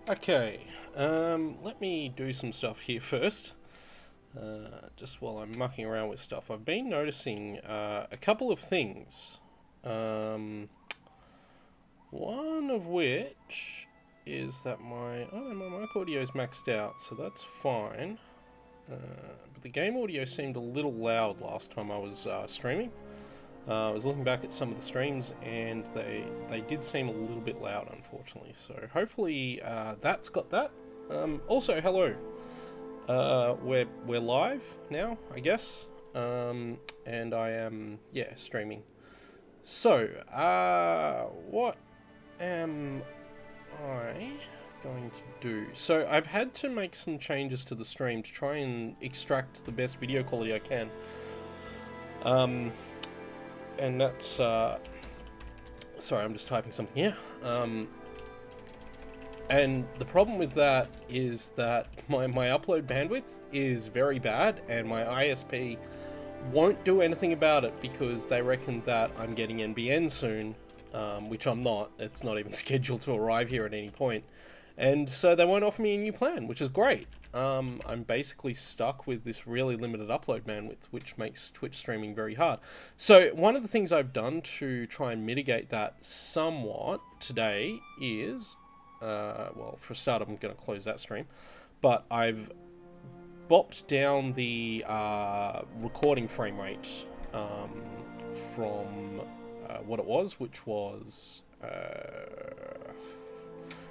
Okay, let me do some stuff here first. Just while I'm mucking around with stuff, I've been noticing a couple of things. Um, One of which is that my mic audio is maxed out, so that's fine. But the game audio seemed a little loud last time I was streaming. I was looking back at some of the streams, and they did seem a little bit loud, unfortunately. So hopefully that's got that. Also, hello. We're live now, I guess, and I am streaming. So what am I going to do? So I've had to make some changes to the stream to try and extract the best video quality I can. And that's sorry, I'm just typing something here. And the problem with that is that my upload bandwidth is very bad, and my ISP won't do anything about it because they reckon that I'm getting NBN soon, which I'm not. It's not even scheduled to arrive here at any point. And so they won't offer me a new plan, which is great. I'm basically stuck with this really limited upload bandwidth, which makes Twitch streaming very hard. So one of the things I've done to try and mitigate that somewhat today is, well, for a start, I'm going to close that stream, but I've bopped down the recording frame rate from what it was, which was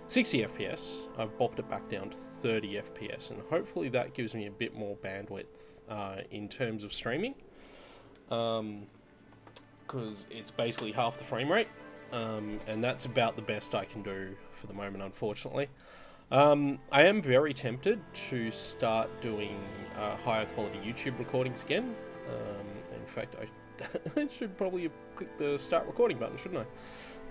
60 FPS. I've bopped it back down to 30 FPS, and hopefully that gives me a bit more bandwidth in terms of streaming, because it's basically half the frame rate, and that's about the best I can do for the moment, unfortunately. I am very tempted to start doing higher quality YouTube recordings again. In fact, I should probably have clicked the start recording button, shouldn't I?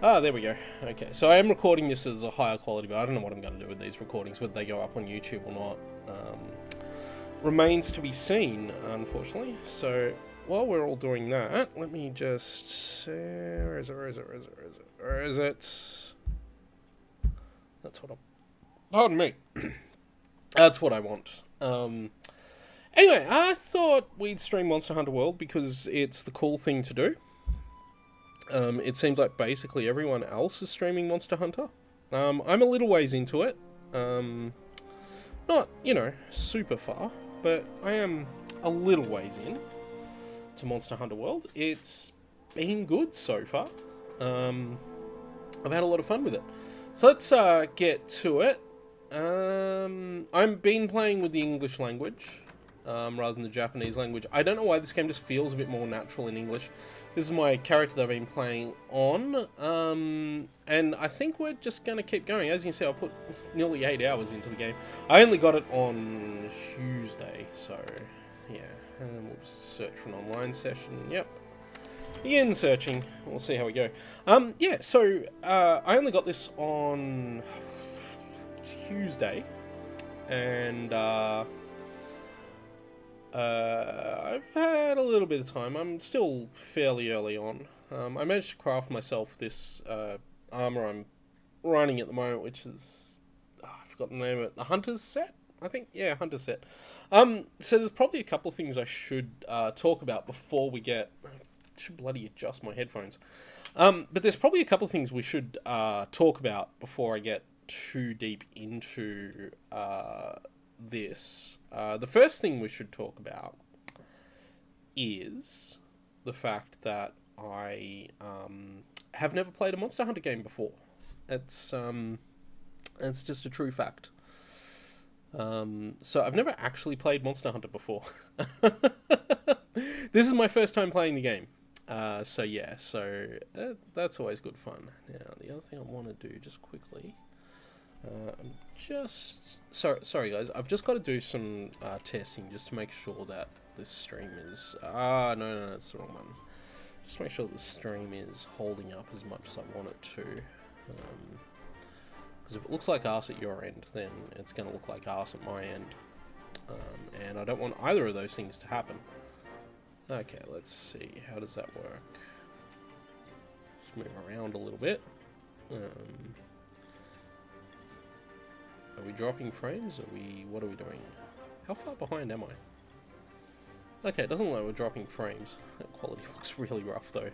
Ah, there we go. Okay, so I am recording this as a higher quality, but I don't know what I'm going to do with these recordings, whether they go up on YouTube or not. Remains to be seen, unfortunately. So while we're all doing that, let me just... where is it? That's what I'm... Pardon me. That's what I want. Anyway, I thought we'd stream Monster Hunter World because it's the cool thing to do. It seems like basically everyone else is streaming Monster Hunter. I'm a little ways into it. Not, super far, but I am a little ways in to Monster Hunter World. It's been good so far. I've had a lot of fun with it. So let's get to it. I've been playing with the English language rather than the Japanese language. I don't know why this game just feels a bit more natural in English. This is my character that I've been playing on, and I think we're just going to keep going. As you can see, I put nearly 8 hours into the game. I only got it on Tuesday, so yeah. And we'll just search for an online session. Yep. Begin searching. We'll see how we go. Yeah, so I only got this on Tuesday, and I've had a little bit of time. I'm still fairly early on. I managed to craft myself this armor I'm running at the moment, which is... I forgot the name of it. The Hunter's Set? I think, yeah, Hunter's Set. So there's probably a couple of things I should talk about before we get... I should bloody adjust my headphones. But there's probably a couple of things we should talk about before I get too deep into this. The first thing we should talk about is the fact that I have never played a Monster Hunter game before. It's just a true fact. So I've never actually played Monster Hunter before. This is my first time playing the game. So yeah, that's always good fun. Now, the other thing I want to do just quickly... I'm just... Sorry guys, I've just got to do some testing just to make sure that this stream is... no, that's the wrong one. Just to make sure the stream is holding up as much as I want it to. Because if it looks like arse at your end, then it's going to look like arse at my end. And I don't want either of those things to happen. Okay, let's see. How does that work? Just move around a little bit. Are we dropping frames? What are we doing? How far behind am I? Okay, it doesn't look like we're dropping frames. That quality looks really rough though.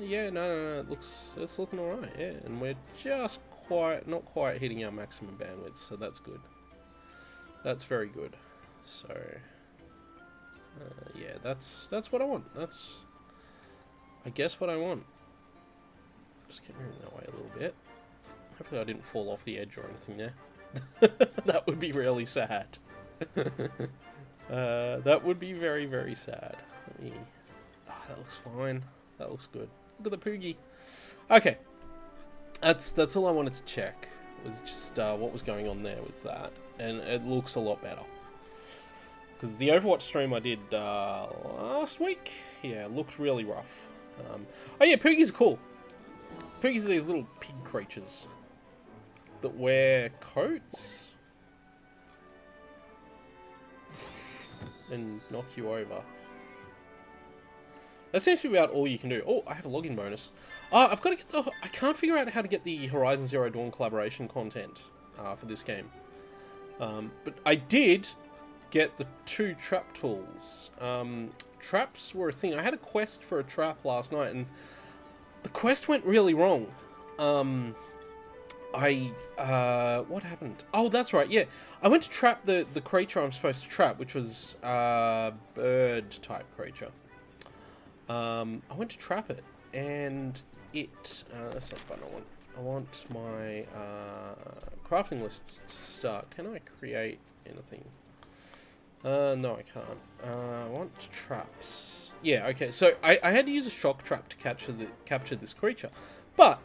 Yeah, no, it's looking alright, yeah. And we're just not quite hitting our maximum bandwidth, so that's good. That's very good. So, yeah, that's what I want. That's, I guess, what I want. Just get moving that way a little bit. Hopefully I didn't fall off the edge or anything there. That would be really sad. That would be very, very sad. Let me... Oh, that looks fine. That looks good. Look at the Poogie. Okay. That's all I wanted to check. Was just what was going on there with that. And it looks a lot better. Because the Overwatch stream I did last week, yeah, it looked really rough. Oh yeah, Poogies are cool. Poogies are these little pig creatures that wear coats and knock you over. That seems to be about all you can do. Oh, I have a login bonus. Oh, I've got to get the... I can't figure out how to get the Horizon Zero Dawn collaboration content for this game. But I did get the 2 trap tools. Traps were a thing. I had a quest for a trap last night, and the quest went really wrong. What happened? Oh, that's right, yeah. I went to trap the creature I'm supposed to trap, which was a bird-type creature. I went to trap it, and it... that's not the button I want. I want my crafting list to start. Can I create anything? No, I can't. I want traps. Yeah, okay, so I had to use a shock trap to capture this creature. But,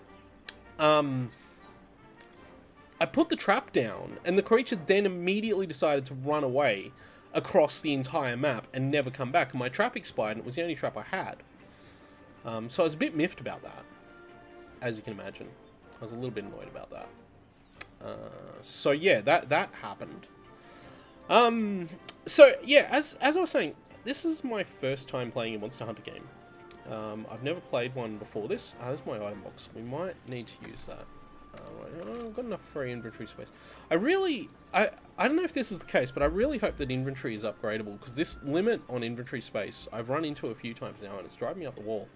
I put the trap down, and the creature then immediately decided to run away across the entire map and never come back. And my trap expired, and it was the only trap I had. So I was a bit miffed about that, as you can imagine. I was a little bit annoyed about that. So yeah, that happened. So yeah, as I was saying, this is my first time playing a Monster Hunter game. I've never played one before this. There's my item box. We might need to use that. Right, I've got enough free inventory space. I don't know if this is the case, but I really hope that inventory is upgradable, because this limit on inventory space, I've run into a few times now, and it's driving me up the wall.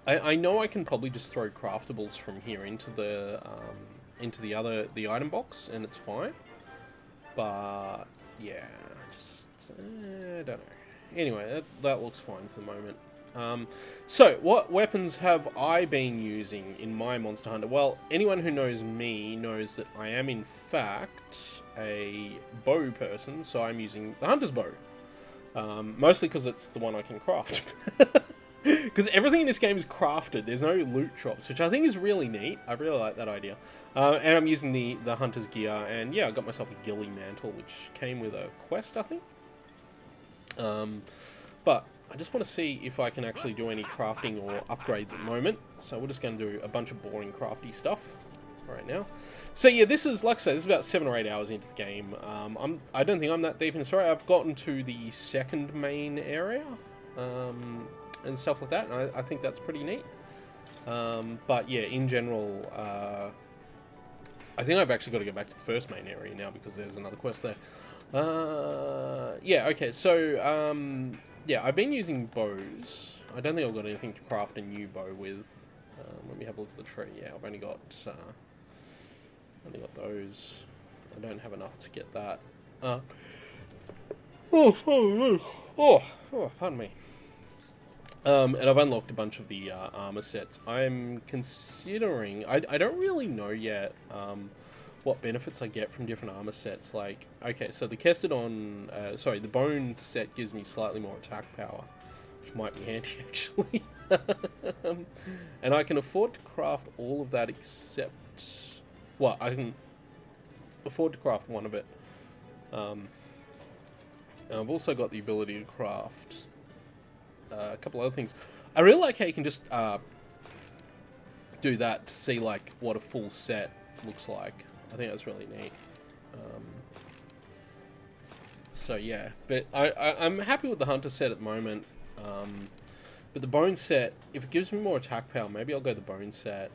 I know I can probably just throw craftables from here into the item box, and it's fine. But yeah, just I don't know. Anyway, that looks fine for the moment. So, what weapons have I been using in my Monster Hunter? Well, anyone who knows me knows that I am, in fact, a bow person, so I'm using the Hunter's Bow. Mostly because it's the one I can craft. Because everything in this game is crafted. There's no loot drops, which I think is really neat. I really like that idea. And I'm using the Hunter's gear, and yeah, I got myself a ghillie mantle, which came with a quest, I think. But I just want to see if I can actually do any crafting or upgrades at the moment. So we're just going to do a bunch of boring crafty stuff right now. So yeah, this is, like I said, this is about 7 or 8 hours into the game. I don't think I'm that deep in the story. I've gotten to the second main area and stuff like that, and I think that's pretty neat. But yeah, in general, I think I've actually got to go back to the first main area now, because there's another quest there. Yeah, okay, so, yeah, I've been using bows. I don't think I've got anything to craft a new bow with. Let me have a look at the tree. Yeah, I've only got those. I don't have enough to get that. Pardon me. And I've unlocked a bunch of the armor sets. I'm considering... I don't really know yet what benefits I get from different armor sets. Like, okay, so the Kestodon... the bone set gives me slightly more attack power, which might be handy, actually. And I can afford to craft all of that except... Well, I can afford to craft one of it. I've also got the ability to craft... a couple other things. I really like how you can just do that to see like what a full set looks like. I think that's really neat. So yeah, but I'm happy with the Hunter set at the moment. But the Bone set, if it gives me more attack power, maybe I'll go the Bone set.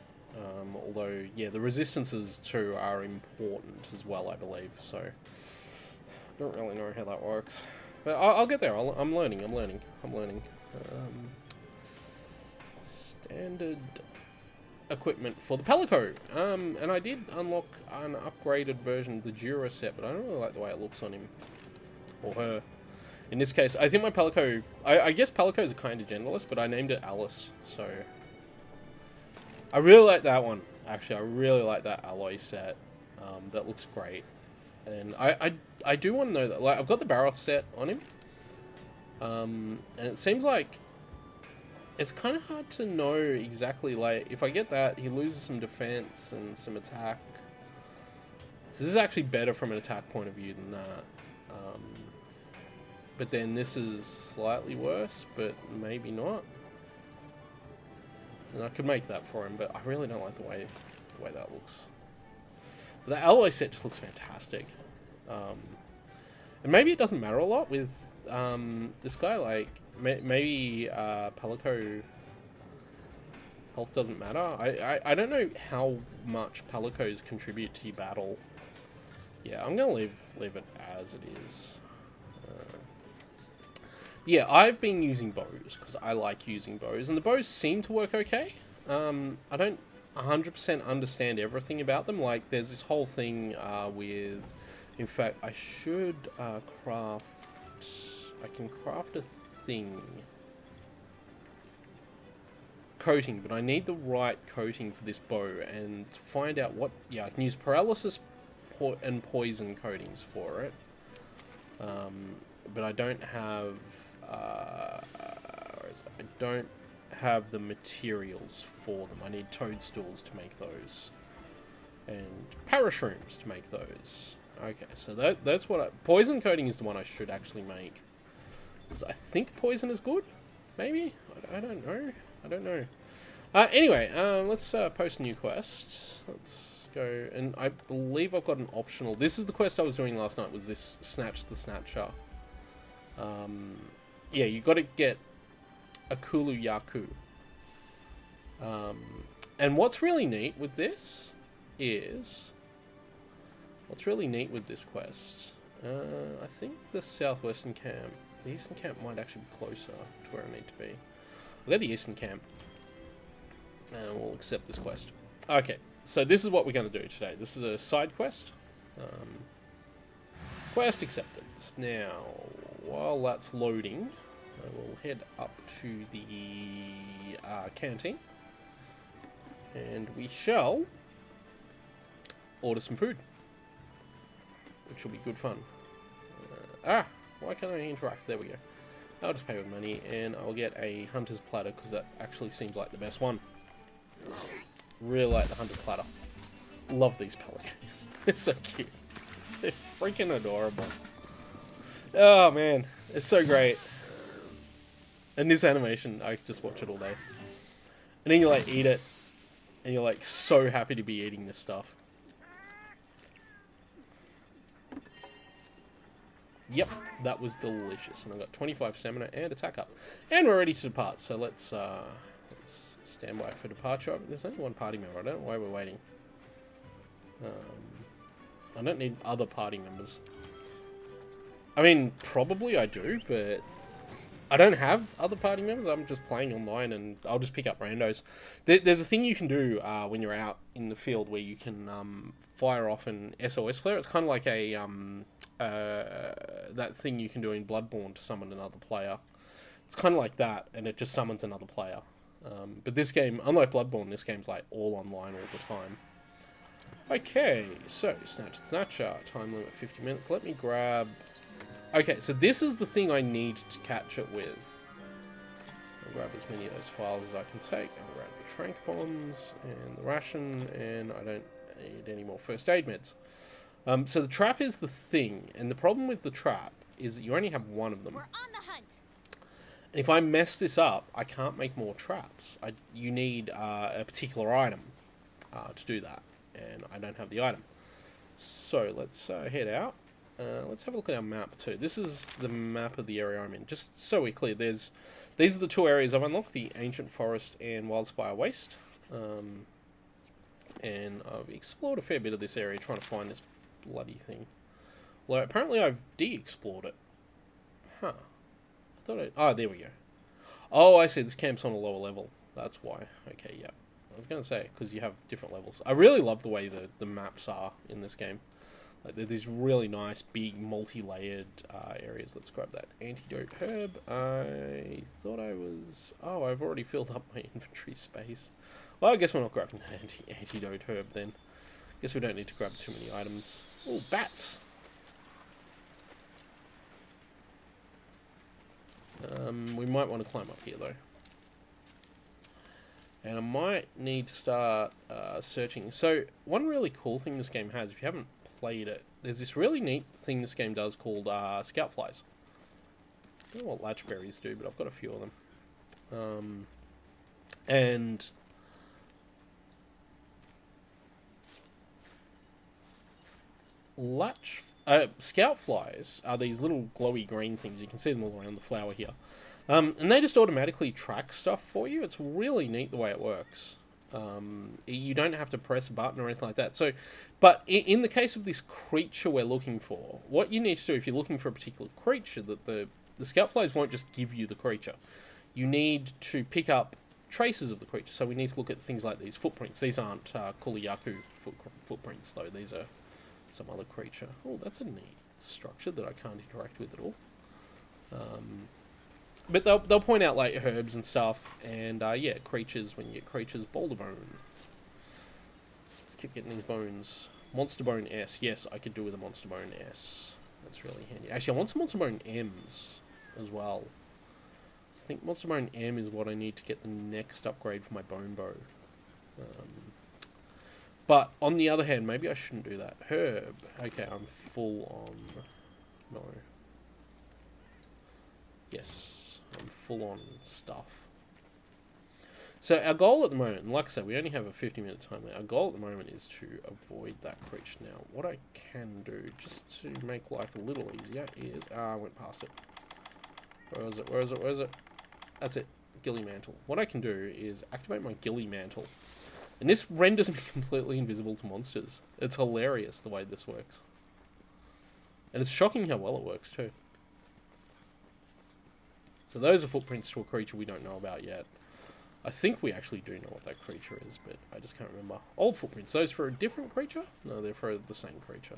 Although, yeah, the resistances too are important as well, I believe. So, don't really know how that works. But I'll get there. I'm learning. Um, Standard equipment for the Palico. And I did unlock an upgraded version of the Jura set, but I don't really like the way it looks on him. Or her. In this case, I think my Palico... I guess Palicos are kind of genderless, but I named it Alice, so... I really like that one. Actually, I really like that alloy set. That looks great. And I do want to know that... Like, I've got the Barroth set on him. And it seems like... It's kind of hard to know exactly, like, if I get that, he loses some defense and some attack. So this is actually better from an attack point of view than that. But then this is slightly worse, but maybe not. And I could make that for him, but I really don't like the way that looks. But the alloy set just looks fantastic. And maybe it doesn't matter a lot with this guy, like, maybe Palico health doesn't matter. I don't know how much Palicos contribute to your battle. Yeah, I'm gonna leave it as it is. Yeah, I've been using bows because I like using bows, and the bows seem to work okay. I don't 100% understand everything about them. Like, there's this whole thing with... In fact, I should craft... I can craft a thing. Coating, but I need the right coating for this bow, and find out what... Yeah, I can use paralysis and poison coatings for it. But I don't have... I don't have the materials for them. I need toadstools to make those. And parashrooms to make those. Okay, so that's what poison coating is the one I should actually make. Because I think poison is good? Maybe? I don't know. I don't know. Anyway, let's post a new quest. Let's go, and I believe I've got an optional. This is the quest I was doing last night, was this Snatch the Snatcher. Yeah, you got to get a Kulu Yaku. And what's really neat with this is... What's really neat with this quest... I think the southwestern camp... The eastern camp might actually be closer to where I need to be. I'll go to the eastern camp. And we'll accept this quest. Okay, so this is what we're going to do today. This is a side quest. Quest accepted. Now, while that's loading, I will head up to the canteen. And we shall order some food. Which will be good fun. Why can't I interact? There we go. I'll just pay with money, and I'll get a hunter's platter, because that actually seems like the best one. Really like the hunter's platter. Love these pelicans. They're so cute. They're freaking adorable. Oh man, it's so great. And this animation, I just watch it all day. And then you like eat it, and you're like so happy to be eating this stuff. Yep, that was delicious. And I got 25 stamina and attack up. And we're ready to depart, so let's stand by for departure. There's only one party member, I don't know why we're waiting. I don't need other party members. I mean, probably I do, but I don't have other party members. I'm just playing online, and I'll just pick up randos. There's a thing you can do when you're out in the field where you can fire off an SOS flare. It's kind of like a that thing you can do in Bloodborne to summon another player. It's kind of like that, and it just summons another player. But this game, unlike Bloodborne, this game's like all online all the time. Okay, so Snatch the Snatcher, time limit 50 minutes. Let me grab... Okay, so this is the thing I need to catch it with. I'll grab as many of those files as I can take. I'll grab the trank bombs and the ration, and I don't need any more first aid meds. So the trap is the thing, and the problem with the trap is that you only have one of them. We're on the hunt. And if I mess this up, I can't make more traps. You need a particular item to do that, and I don't have the item. So let's head out. Let's have a look at our map too. This is the map of the area I'm in. Just so we're clear, these are the two areas I've unlocked, the Ancient Forest and Wildspire Waste. and I've explored a fair bit of this area trying to find this bloody thing. Well, apparently I've de-explored it. Huh. I thought oh, there we go. Oh, I see, this camp's on a lower level. That's why. Okay, yeah. I was going to say, because you have different levels. I really love the way the maps are in this game. Like, they're these really nice, big, multi-layered areas. Let's grab that antidote herb. I thought I was... Oh, I've already filled up my inventory space. Well, I guess we're not grabbing that antidote herb then. Guess we don't need to grab too many items. Oh, bats! We might want to climb up here, though. And I might need to start searching. So, one really cool thing this game has, if you haven't played it, there's this really neat thing this game does called scout flies. I don't know what latchberries do, but I've got a few of them. And scout flies are these little glowy green things. You can see them all around the flower here. And they just automatically track stuff for you. It's really neat the way it works. You don't have to press a button or anything like that. So, but in the case of this creature we're looking for, what you need to do if you're looking for a particular creature, that the scout flies won't just give you the creature. You need to pick up traces of the creature. So we need to look at things like these footprints. These aren't Kuliyaku footprints, though. These are some other creature. Oh, that's a neat structure that I can't interact with at all. But they'll point out like herbs and stuff, and yeah, creatures. When you get creatures, boulder bone. Let's keep getting these bones. Monster bone S. Yes, I could do with a monster bone S. That's really handy. Actually, I want some monster bone M's as well. I think monster bone M is what I need to get the next upgrade for my bone bow. But on the other hand, maybe I shouldn't do that. Herb. Okay, I'm full on. No. Yes. I'm full on stuff. So our goal at the moment, like I said, we only have a 50-minute timer. Our goal at the moment is to avoid that creature. Now, what I can do, just to make life a little easier, is... I went past it. Where is it? Where is it? Where is it? That's it. Ghillie Mantle. What I can do is activate my Ghillie Mantle. And this renders me completely invisible to monsters. It's hilarious the way this works. And it's shocking how well it works, too. So those are footprints to a creature we don't know about yet. I think we actually do know what that creature is, but I just can't remember. Old footprints. Those for a different creature? No, they're for the same creature.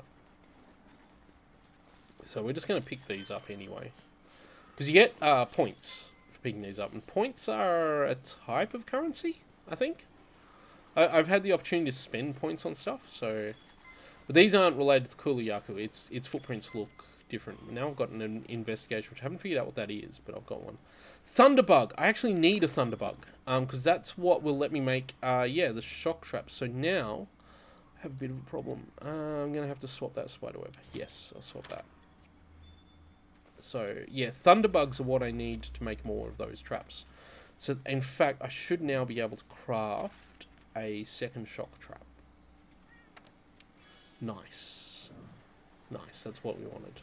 So we're just going to pick these up anyway. Because you get points for picking these up. And points are a type of currency, I think. I've had the opportunity to spend points on stuff, so... But these aren't related to Kuliyaku. Its footprints look different. Now I've got an investigation, which I haven't figured out what that is, but I've got one. Thunderbug! I actually need a Thunderbug, because that's what will let me make, yeah, the shock trap. So now, I have a bit of a problem. I'm going to have to swap that spiderweb. Yes, I'll swap that. So, yeah, Thunderbugs are what I need to make more of those traps. So, in fact, I should now be able to craft a second shock trap. Nice. Nice, that's what we wanted.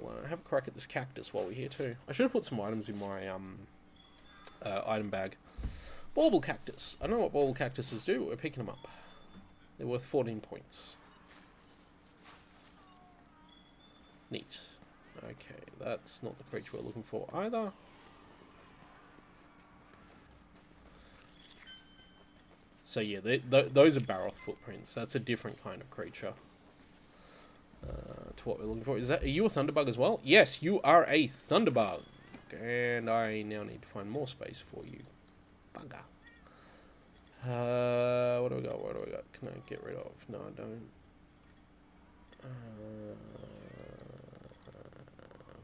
We'll have a crack at this cactus while we're here too. I should have put some items in my item bag. Bauble cactus. I don't know what bauble cactuses do, but we're picking them up. They're worth 14 points. Neat. Okay, that's not the creature we're looking for either. So yeah, those are Baroth footprints. That's a different kind of creature. To what we're looking for. Are you a Thunderbug as well? Yes, you are a Thunderbug. And I now need to find more space for you. Bugger. What do I got? What do I got? Can I get rid of? No, I don't.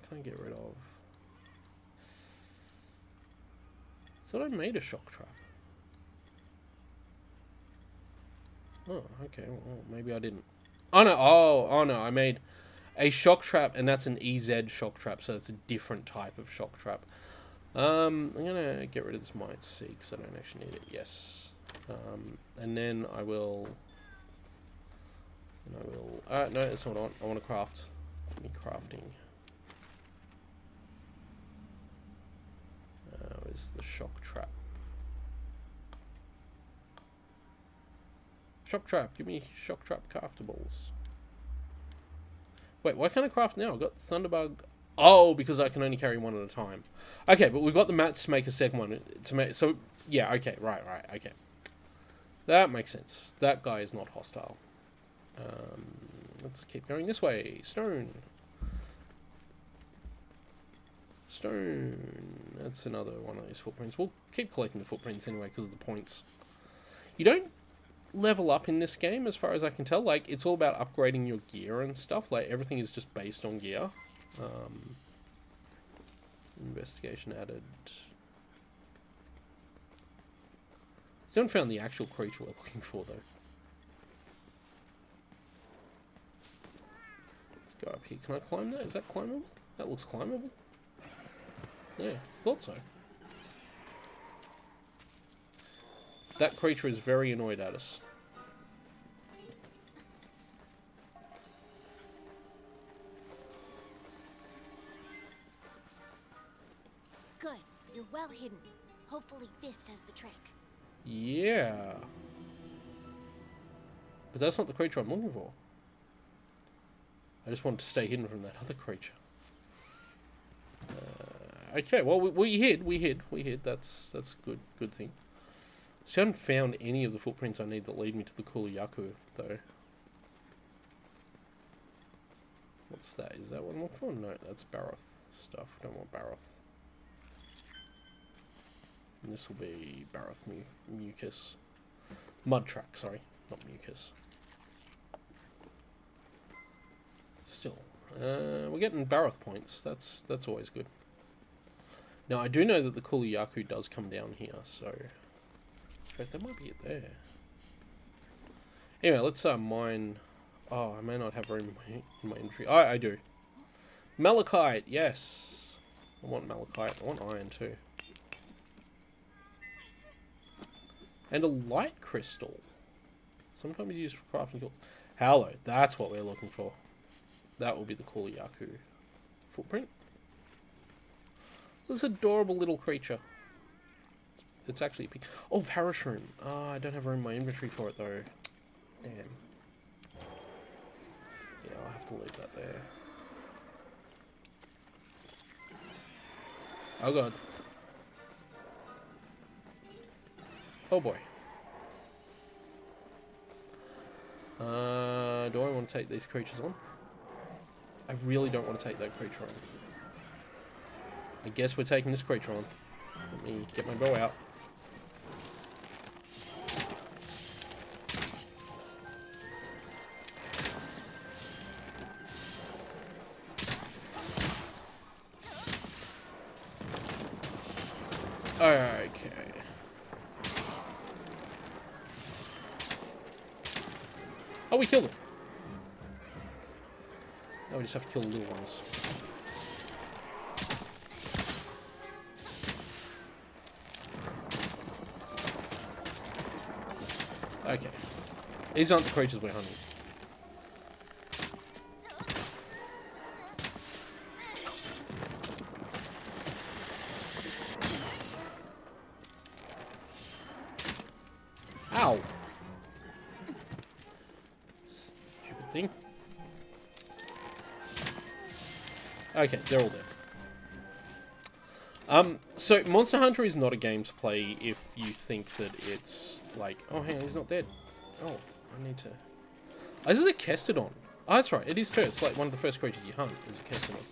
Can I get rid of? Thought I made a shock trap. Oh, okay. Well, maybe I didn't. Oh no! Oh no! I made a shock trap, and that's an EZ shock trap, so it's a different type of shock trap. I'm gonna get rid of this Might See because I don't actually need it. Yes, and then I will. No, that's not what I want. I want to craft. Give me crafting. Where's the shock trap? Shock trap. Give me shock trap craftables. Wait, why can't I craft now? I've got Thunderbug. Oh, because I can only carry one at a time. Okay, but we've got the mats to make a second one. To make so, yeah, okay, right, okay. That makes sense. That guy is not hostile. Let's keep going this way. Stone. Stone. That's another one of these footprints. We'll keep collecting the footprints anyway because of the points. You don't level up in this game as far as I can tell. Like, it's all about upgrading your gear and stuff. Like, everything is just based on gear. Investigation added. Still haven't found the actual creature we're looking for though. Let's go up here. Can I climb that? Is that climbable? That looks climbable. Yeah, thought so. That creature is very annoyed at us. Good. You're well hidden. Hopefully this does the trick. Yeah. But that's not the creature I'm looking for. I just wanted to stay hidden from that other creature. Okay, well, we hid. That's a good thing. Still haven't found any of the footprints I need that lead me to the Kulayaku, though. What's that? Is that what I'm looking for? No, that's Baroth stuff. Don't want Baroth. And this will be Baroth mucus. Mud track, sorry. Not mucus. Still. We're getting Baroth points. That's always good. Now, I do know that the Kulayaku does come down here, so... But that might be it there. Anyway, let's mine... Oh, I may not have room in my inventory. Oh, I do. Malachite, yes. I want malachite. I want iron too. And a light crystal. Sometimes used for crafting tools. Hallow, that's what we're looking for. That will be the Kulayaku footprint. This adorable little creature. It's actually a pig. Oh, parashroom. Ah, I don't have room in my inventory for it though. Damn. Yeah, I'll have to leave that there. Oh god. Oh boy. Do I want to take these creatures on? I really don't want to take that creature on. I guess we're taking this creature on. Let me get my bow out. Okay. Oh, we killed it. Now we just have to kill the little ones. Okay. These aren't the creatures we're hunting. Ow! Stupid thing. Okay, they're all dead. So Monster Hunter is not a game to play if you think that it's like, oh, hang on, he's not dead. Oh, I need to... Oh, this is a Kestodon. Oh, that's right, it is too. It's like one of the first creatures you hunt is a Kestodon.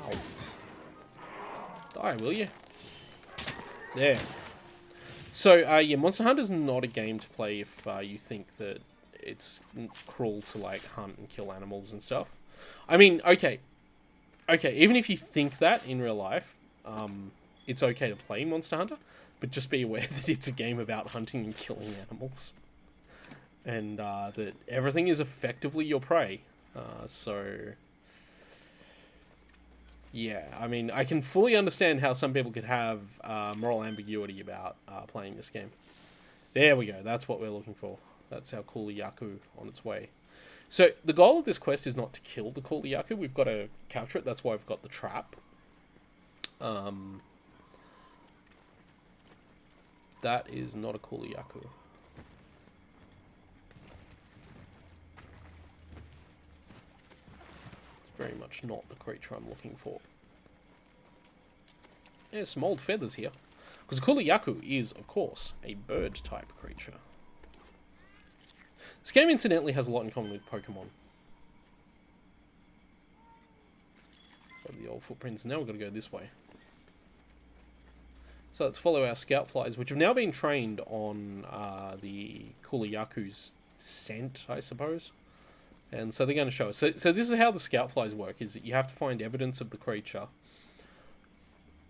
Ow. Die, will you? There. So, yeah, Monster Hunter is not a game to play if you think that it's cruel to, like, hunt and kill animals and stuff. I mean, okay, even if you think that in real life, it's okay to play Monster Hunter, but just be aware that it's a game about hunting and killing animals. And that everything is effectively your prey. So, yeah, I mean, I can fully understand how some people could have moral ambiguity about playing this game. There we go, that's what we're looking for. That's our Kulayaku on its way. So, the goal of this quest is not to kill the Kulayaku, we've got to capture it, that's why we've got the trap. That is not a Kulayaku. very much not the creature I'm looking for. There's some old feathers here. Because Kulayaku is, of course, a bird-type creature. This game, incidentally, has a lot in common with Pokemon. Over the old footprints. Now we've got to go this way. So let's follow our scout flies, which have now been trained on the Kulayaku's scent, I suppose. And so they're going to show us. So this is how the scout flies work, is that you have to find evidence of the creature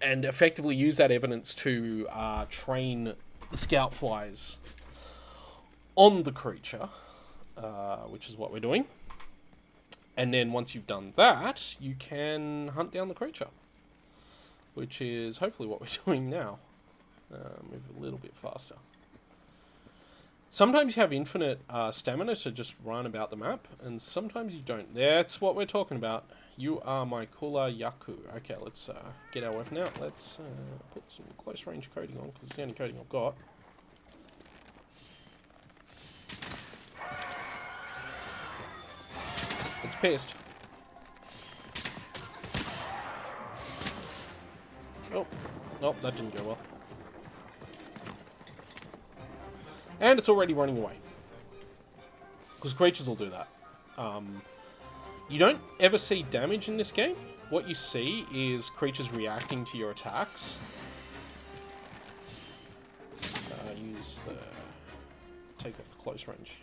and effectively use that evidence to train the scout flies on the creature, which is what we're doing. And then once you've done that, you can hunt down the creature, which is hopefully what we're doing now. Move a little bit faster. Sometimes you have infinite stamina to just run about the map, and sometimes you don't. That's what we're talking about. You are my Kulayaku. Okay, let's get our weapon out. Let's put some close range coating on, because it's the only coating I've got. It's pissed. Oh, nope, that didn't go well. And it's already running away. Because creatures will do that. You don't ever see damage in this game. What you see is creatures reacting to your attacks. Take off the close range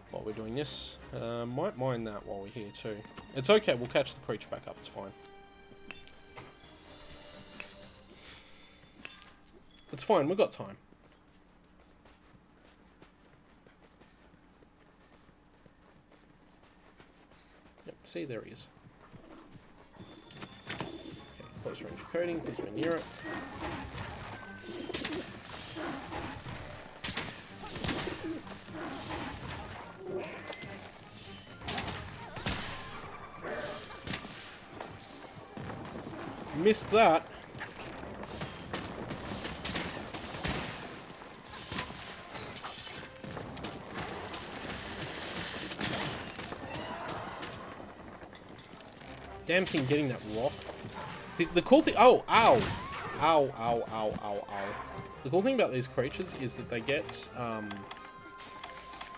while we're doing this. Might mine that while we're here too. It's okay, we'll catch the creature back up, it's fine. It's fine, we've got time. Yep, see, there he is. Okay, close range coating because we're near it. Missed that. Damn thing getting that rock. See, the cool thing... Oh, ow! Ow, ow, ow, ow, ow. The cool thing about these creatures is that they get,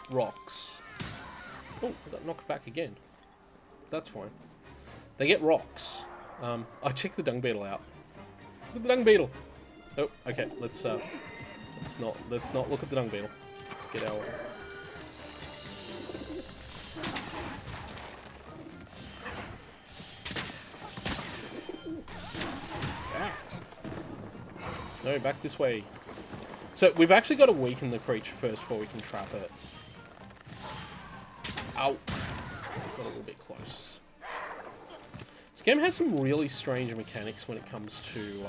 rocks. Oh, I got knocked back again. That's fine. They get rocks. I checked the dung beetle out. Look at the dung beetle. Oh, okay. Let's not look at the dung beetle. Let's get our... No, back this way. So, we've actually got to weaken the creature first before we can trap it. Ow. Got a little bit close. This game has some really strange mechanics when it comes to,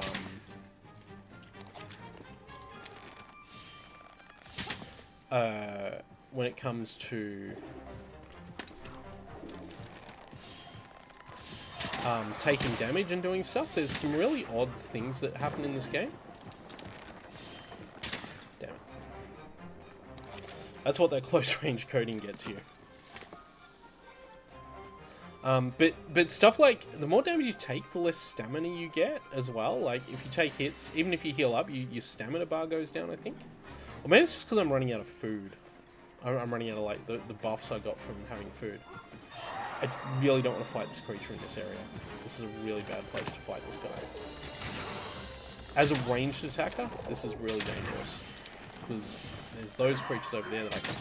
taking damage and doing stuff. There's some really odd things that happen in this game. Damn it. That's what that close range coating gets you. But stuff like, the more damage you take, the less stamina you get as well. Like, if you take hits, even if you heal up, your stamina bar goes down, I think. Or maybe it's just because I'm running out of food. I'm running out of, like, the buffs I got from having food. I really don't want to fight this creature in this area. This is a really bad place to fight this guy. As a ranged attacker, this is really dangerous. Because there's those creatures over there that I can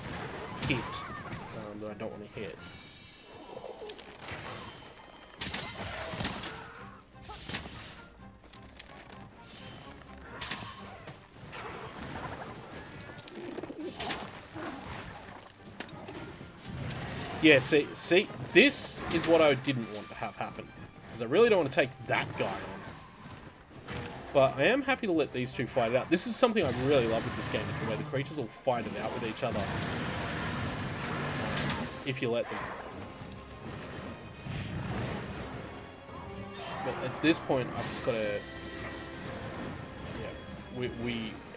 hit, that I don't want to hit. Yeah, see, this is what I didn't want to have happen. Because I really don't want to take that guy on. But I am happy to let these two fight it out. This is something I really love with this game, is the way the creatures will fight it out with each other. If you let them. But at this point, I've just got to... Yeah,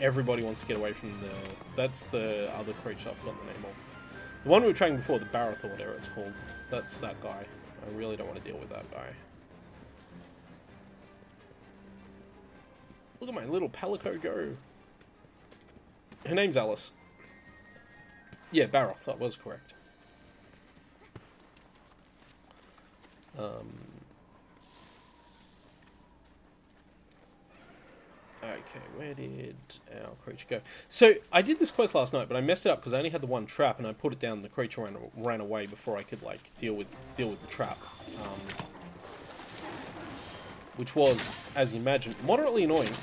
everybody wants to get away from the... That's the other creature I've forgotten the name of. The one we were training before, the Barroth or whatever it's called. That's that guy. I really don't want to deal with that guy. Look at my little Palico go. Her name's Alice. Yeah, Baroth, that was correct. Okay, where did our creature go? So, I did this quest last night, but I messed it up because I only had the one trap, and I put it down, and the creature ran away before I could, like, deal with the trap. Which was, as you imagine, moderately annoying.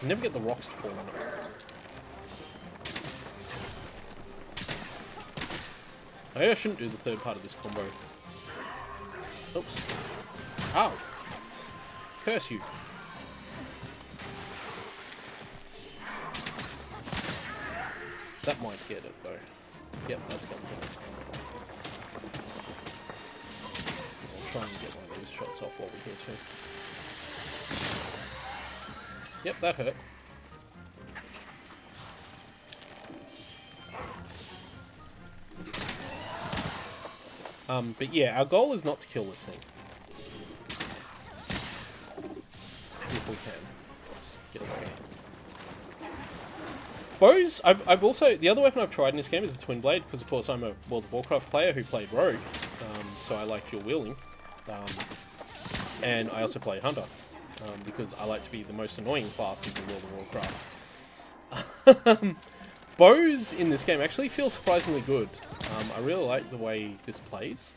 You never get the rocks to fall on it. Maybe I shouldn't do the third part of this combo. Oops. Ow! Curse you. That might get it, though. Yep, that's gonna get it. I'll try and get one of these shots off while we're here, too. Yep, that hurt. But yeah, our goal is not to kill this thing. If we can. Just get away. Bows, I've also... The other weapon I've tried in this game is the Twin Blade, because of course I'm a World of Warcraft player who played Rogue, so I like dual wielding. And I also play Hunter, because I like to be the most annoying classes in World of Warcraft. Bows in this game actually feel surprisingly good. I really like the way this plays.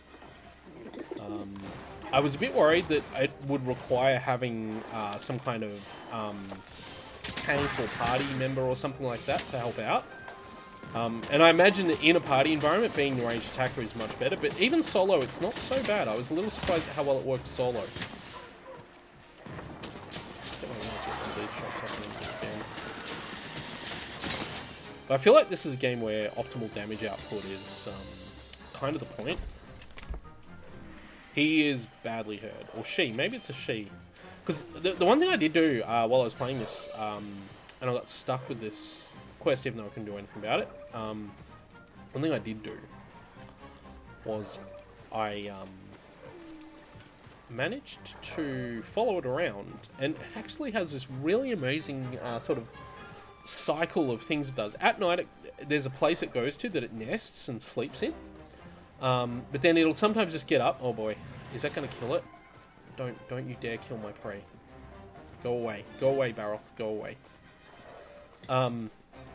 I was a bit worried that it would require having some kind of tank or party member or something like that to help out. And I imagine that in a party environment, being the ranged attacker is much better. But even solo, it's not so bad. I was a little surprised at how well it worked solo. But I feel like this is a game where optimal damage output is kind of the point. He is badly hurt. Or she. Maybe it's a she. Because the one thing I did do while I was playing this, and I got stuck with this quest even though I couldn't do anything about it, one thing I did do was I managed to follow it around, and it actually has this really amazing sort of cycle of things it does. At night, there's a place it goes to that it nests and sleeps in, but then it'll sometimes just get up. Oh boy, is that going to kill it? Don't you dare kill my prey. Go away, Baroth, go away.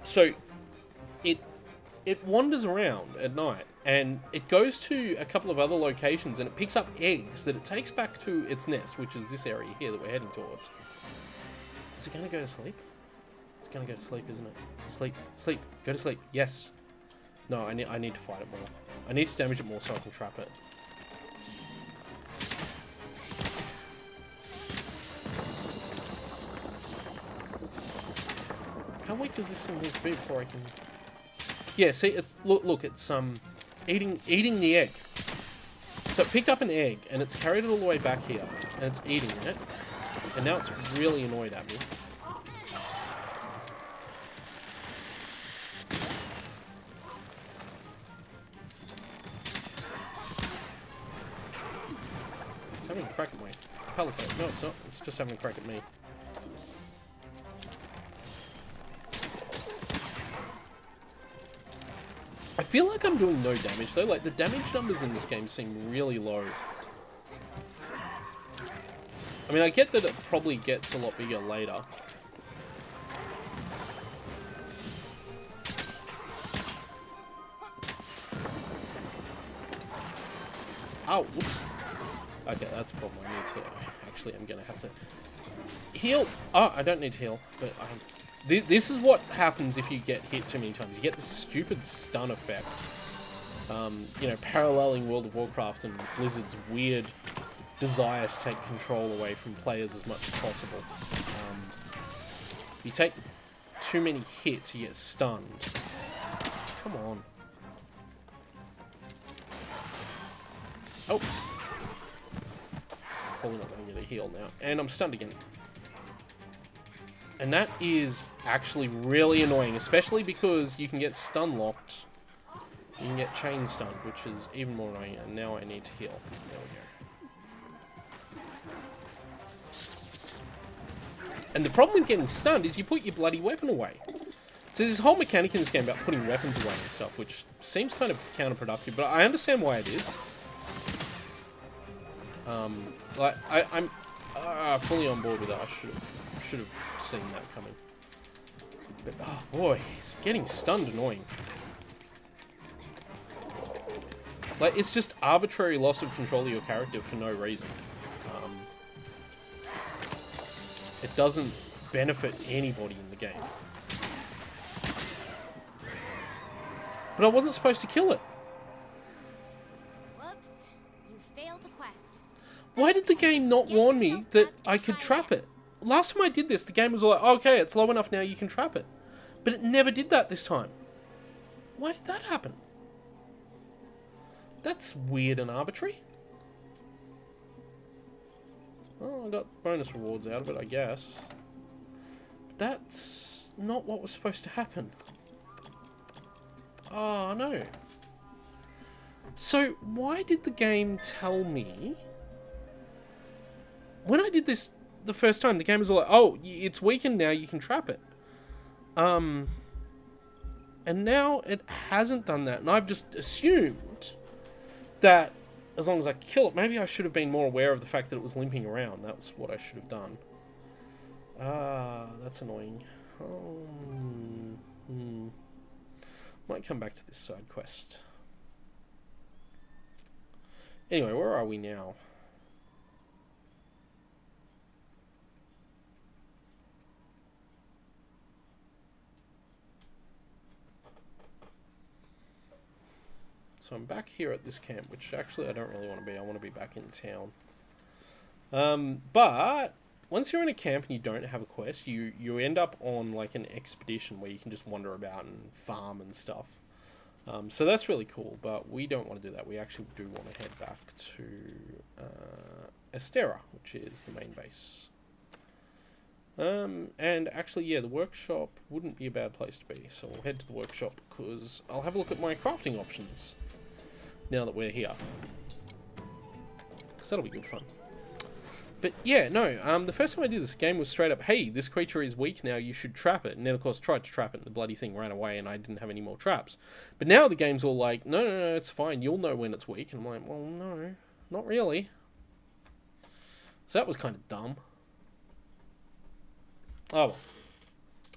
So it wanders around at night, and it goes to a couple of other locations, and it picks up eggs that it takes back to its nest, which is this area here that we're heading towards. Is it going to go to sleep? It's going to go to sleep, isn't it? Sleep, sleep, go to sleep. Yes. No, I need to fight it more. I need to damage it more so I can trap it. How weak does this thing need to be before I can... Yeah, see, it's... Look, it's, eating the egg. So it picked up an egg, and it's carried it all the way back here, and it's eating it, and now it's really annoyed at me. It's having a crack at my pelican. No, it's not. It's just having a crack at me. I feel like I'm doing no damage though, like the damage numbers in this game seem really low. I mean, I get that it probably gets a lot bigger later. Ow, whoops. Okay, that's a problem. I need to... Actually, I'm going to have to... Heal! Oh, I don't need to heal, but this is what happens if you get hit too many times. You get this stupid stun effect. You know, paralleling World of Warcraft and Blizzard's weird desire to take control away from players as much as possible. If you take too many hits, you get stunned. Come on. Oops. Probably not going to get a heal now. And I'm stunned again. And that is actually really annoying, especially because you can get stun locked you can get chain stunned, which is even more annoying, and now I need to heal. There we go. And the problem with getting stunned is you put your bloody weapon away. So there's this whole mechanic in this game about putting weapons away and stuff, which seems kind of counterproductive, but I understand why it is. Like, I'm fully on board with that. I should have seen that coming. But, oh boy, it's getting stunned annoying. Like, it's just arbitrary loss of control of your character for no reason. It doesn't benefit anybody in the game. But I wasn't supposed to kill it. Whoops. You failed the quest. Why did the game not warn me that I could trap it? Last time I did this, the game was like, okay, it's low enough now, you can trap it. But it never did that this time. Why did that happen? That's weird and arbitrary. Well, I got bonus rewards out of it, I guess. But that's not what was supposed to happen. Oh, no. So, why did the game tell me... When I did this the first time, the game was like, oh, it's weakened now, you can trap it. And now it hasn't done that, and I've just assumed that as long as I kill it, maybe I should have been more aware of the fact that it was limping around. That's what I should have done. That's annoying. Might come back to this side quest. Anyway, where are we now? So I'm back here at this camp, which actually I don't really want to be. I want to be back in town. But once you're in a camp and you don't have a quest, you end up on like an expedition where you can just wander about and farm and stuff. So that's really cool, but we don't want to do that. We actually do want to head back to Estera, which is the main base. And actually, yeah, the workshop wouldn't be a bad place to be. So we'll head to the workshop because I'll have a look at my crafting options now that we're here. Because that'll be good fun. But yeah, no, the first time I did this game was straight up, hey, this creature is weak now, you should trap it. And then, of course, tried to trap it, and the bloody thing ran away, and I didn't have any more traps. But now the game's all like, no, it's fine, you'll know when it's weak. And I'm like, well, no, not really. So that was kind of dumb. Oh, well.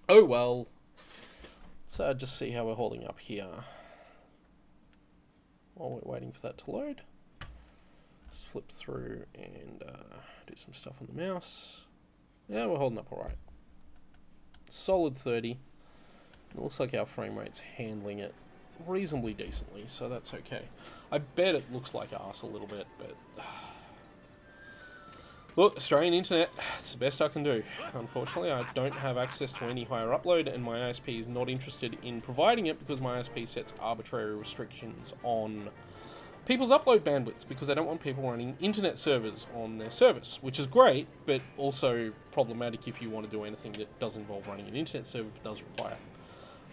Oh, well. So just see how we're holding up here. While we're waiting for that to load. Just flip through and do some stuff on the mouse. Yeah, we're holding up alright. Solid 30. It looks like our frame rate's handling it reasonably decently, so that's okay. I bet it looks like arse a little bit, but... Look, Australian internet, it's the best I can do. Unfortunately, I don't have access to any higher upload, and my ISP is not interested in providing it because my ISP sets arbitrary restrictions on people's upload bandwidths because they don't want people running internet servers on their service, which is great, but also problematic if you want to do anything that does involve running an internet server but does require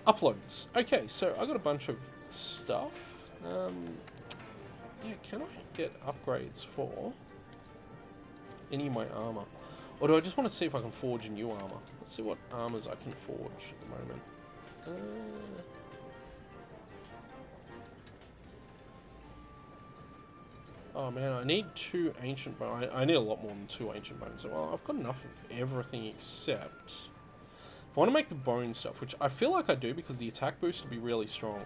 uploads. Okay, so I got a bunch of stuff. Yeah, can I get upgrades for any of my armor? Or do I just want to see if I can forge a new armor? Let's see what armors I can forge at the moment. Oh man, I need 2 ancient bones. I need a lot more than 2 ancient bones. Well, I've got enough of everything except... If I want to make the bone stuff, which I feel like I do because the attack boost will be really strong.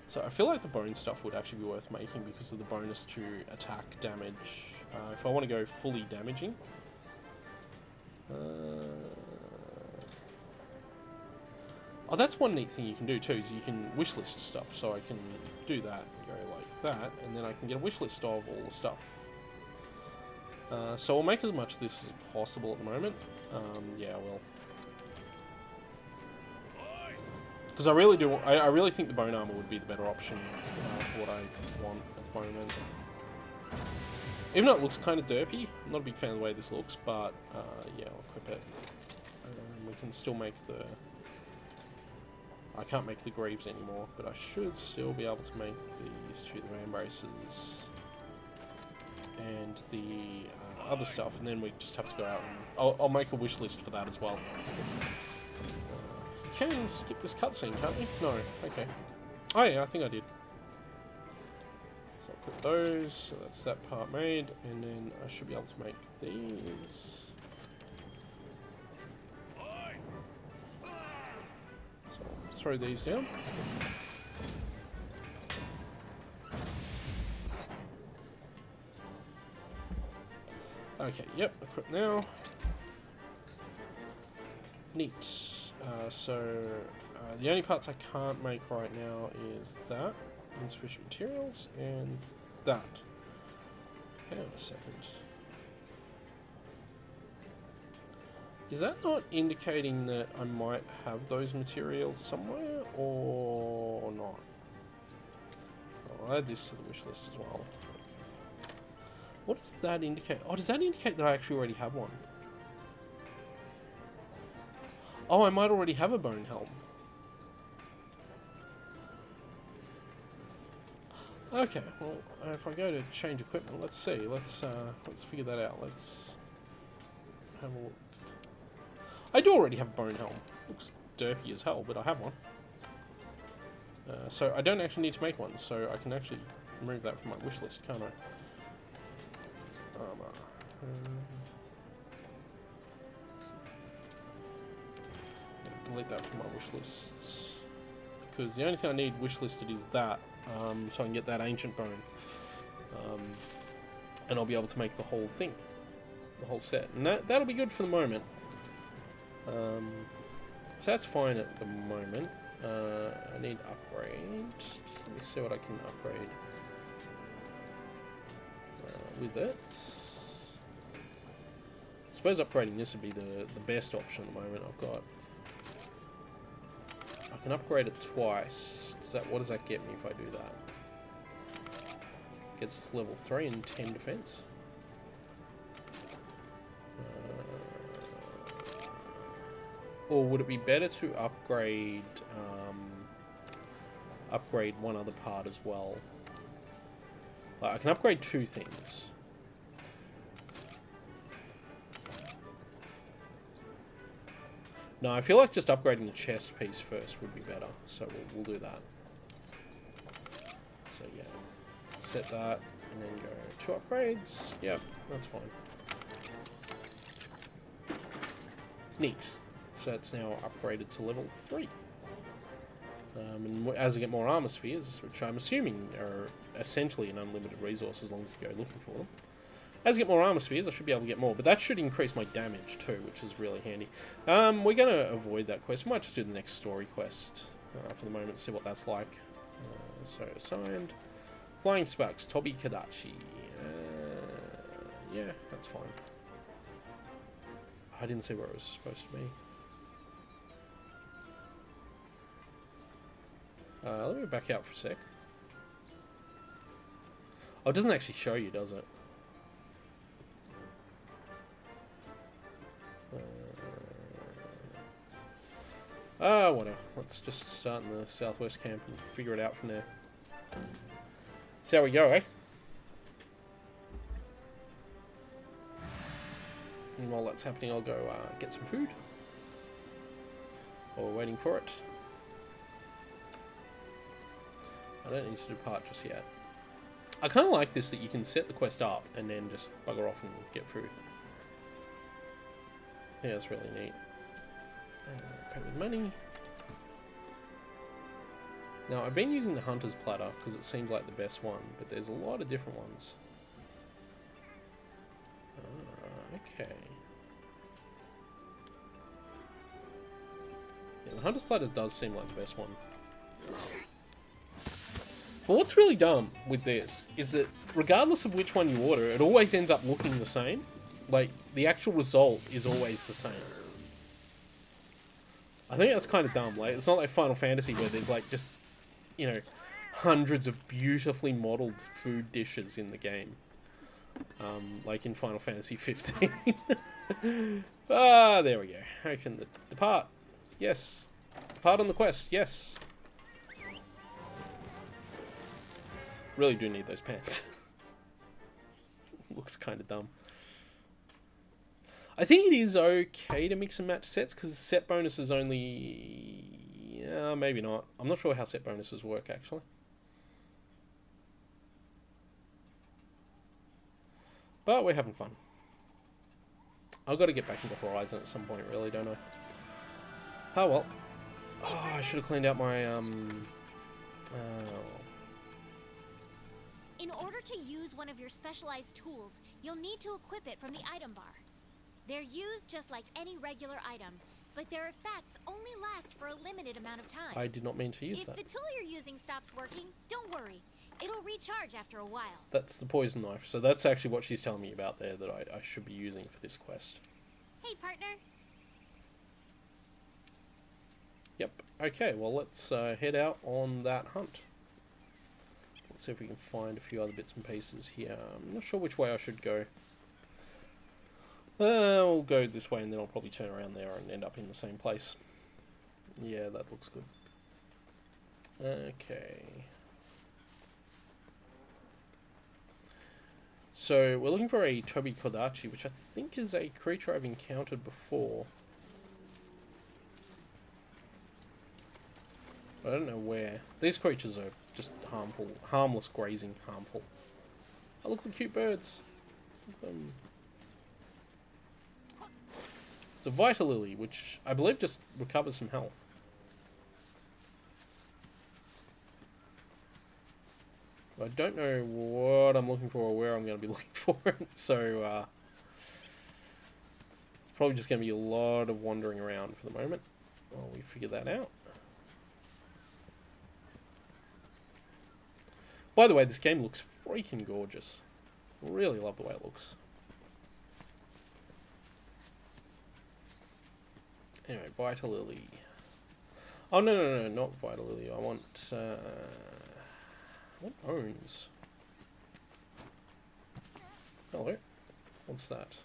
So I feel like the bone stuff would actually be worth making because of the bonus to attack damage. If I want to go fully damaging. Oh, that's one neat thing you can do too, is you can wishlist stuff. So I can do that, go like that, and then I can get a wishlist of all the stuff. So I'll make as much of this as possible at the moment. Yeah, I will. Because I really do. I really think the bone armor would be the better option for what I want at the moment. Even though it looks kind of derpy, I'm not a big fan of the way this looks, but yeah, I'll equip it. We can still make the I can't make the greaves anymore, but I should still be able to make these two, the man braces and the other stuff, and then we just have to go out and I'll make a wish list for that as well. You can skip this cutscene, can't we? No. Okay. Oh yeah, I think I did. So I'll put those, so that's that part made, and then I should be able to make these. So I'll throw these down. Okay, yep, equip now. Neat. The only parts I can't make right now is that, insufficient materials, and that. Hang on a second. Is that not indicating that I might have those materials somewhere, or not? I'll add this to the wish list as well. What does that indicate? Oh, does that indicate that I actually already have one? Oh, I might already have a bone helm. Okay, well, if I go to change equipment, let's see. Let's figure that out. Let's have a look. I do already have a bone helm. Looks derpy as hell, but I have one. So I don't actually need to make one, so I can actually remove that from my wish list, can't I? Delete that from my wish list, because the only thing I need wish listed is that, so I can get that ancient bone, and I'll be able to make the whole thing, the whole set, and that'll be good for the moment. So that's fine at the moment. I need upgrade. Just let me see what I can upgrade with it. I suppose upgrading this would be the best option at the moment. I can upgrade it twice. What does that get me if I do that? Gets to level 3 and 10 defense. Or would it be better to upgrade upgrade one other part as well? I can upgrade 2 things. No, I feel like just upgrading the chest piece first would be better, so we'll do that. So yeah, set that, and then go 2 upgrades. Yep, that's fine. Neat. So it's now upgraded to level 3. And as I get more armor spheres, which I'm assuming are essentially an unlimited resource as long as you go looking for them. As I get more armor spheres, I should be able to get more, but that should increase my damage too, which is really handy. We're going to avoid that quest. We might just do the next story quest for the moment, see what that's like. So, assigned. Flying Sparks, Tobi Kadachi. Yeah, that's fine. I didn't see where it was supposed to be. Let me back out for a sec. Oh, it doesn't actually show you, does it? Whatever. Let's just start in the southwest camp and figure it out from there. See how we go, eh? And while that's happening, I'll go get some food. While we're waiting for it. I don't need to depart just yet. I kind of like this, that you can set the quest up and then just bugger off and get food. I think that's really neat. Pay with money. Now, I've been using the Hunter's Platter because it seems like the best one, but there's a lot of different ones. Okay. Yeah, the Hunter's Platter does seem like the best one. But what's really dumb with this is that regardless of which one you order, it always ends up looking the same. Like, the actual result is always the same. I think that's kind of dumb. Like, it's not like Final Fantasy where there's like just, you know, hundreds of beautifully modeled food dishes in the game. Like in Final Fantasy 15. There we go. I can depart. Yes. Pardon the quest, yes. Really do need those pants. Looks kind of dumb. I think it is okay to mix and match sets because set bonuses only... Yeah, maybe not. I'm not sure how set bonuses work actually. But we're having fun. I've got to get back into Horizon at some point, really, don't I? Oh well. Oh, I should have cleaned out my In order to use one of your specialized tools, you'll need to equip it from the item bar. They're used just like any regular item, but their effects only last for a limited amount of time. I did not mean to use that. If the tool you're using stops working, don't worry. It'll recharge after a while. That's the poison knife. So that's actually what she's telling me about there that I should be using for this quest. Hey, partner. Yep. Okay, well, let's head out on that hunt. Let's see if we can find a few other bits and pieces here. I'm not sure which way I should go. I'll go this way and then I'll probably turn around there and end up in the same place. Yeah, that looks good. Okay. So, we're looking for a Tobi Kodachi, which I think is a creature I've encountered before. I don't know where. These creatures are just harmful. Harmless grazing, harmful. Oh, look at the cute birds. It's a Vita Lily, which I believe just recovers some health. I don't know what I'm looking for or where I'm going to be looking for it, so it's probably just going to be a lot of wandering around for the moment while we figure that out. By the way, this game looks freaking gorgeous. Really love the way it looks. Anyway, Vita Lily. Oh, no, not Vita Lily. I want Owns? Hello. What's that?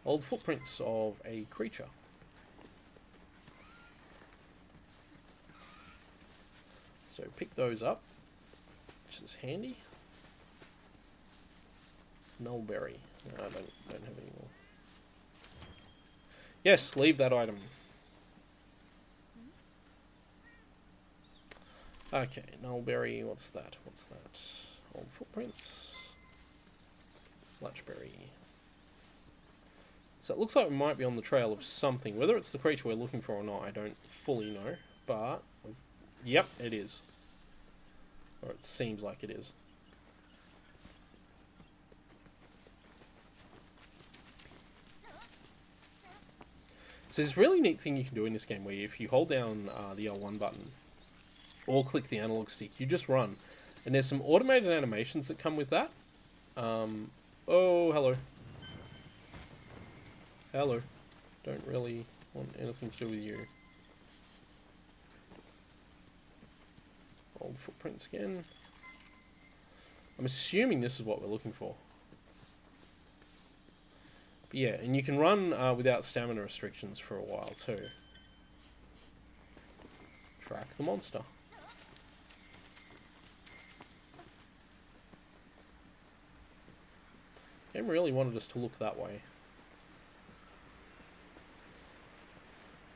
Old footprints of a creature. So pick those up, which is handy. Nullberry. No, I don't have any more. Yes, leave that item. Okay, Nullberry, what's that? What's that? Old footprints. Latchberry. So it looks like we might be on the trail of something. Whether it's the creature we're looking for or not, I don't fully know. But, yep, it is. Or it seems like it is. So there's a really neat thing you can do in this game where if you hold down the L1 button, or click the analog stick, you just run. And there's some automated animations that come with that. Oh, hello. Hello. Don't really want anything to do with you. Old footprints again. I'm assuming this is what we're looking for. But yeah, and you can run without stamina restrictions for a while too. Track the monster. Game really wanted us to look that way.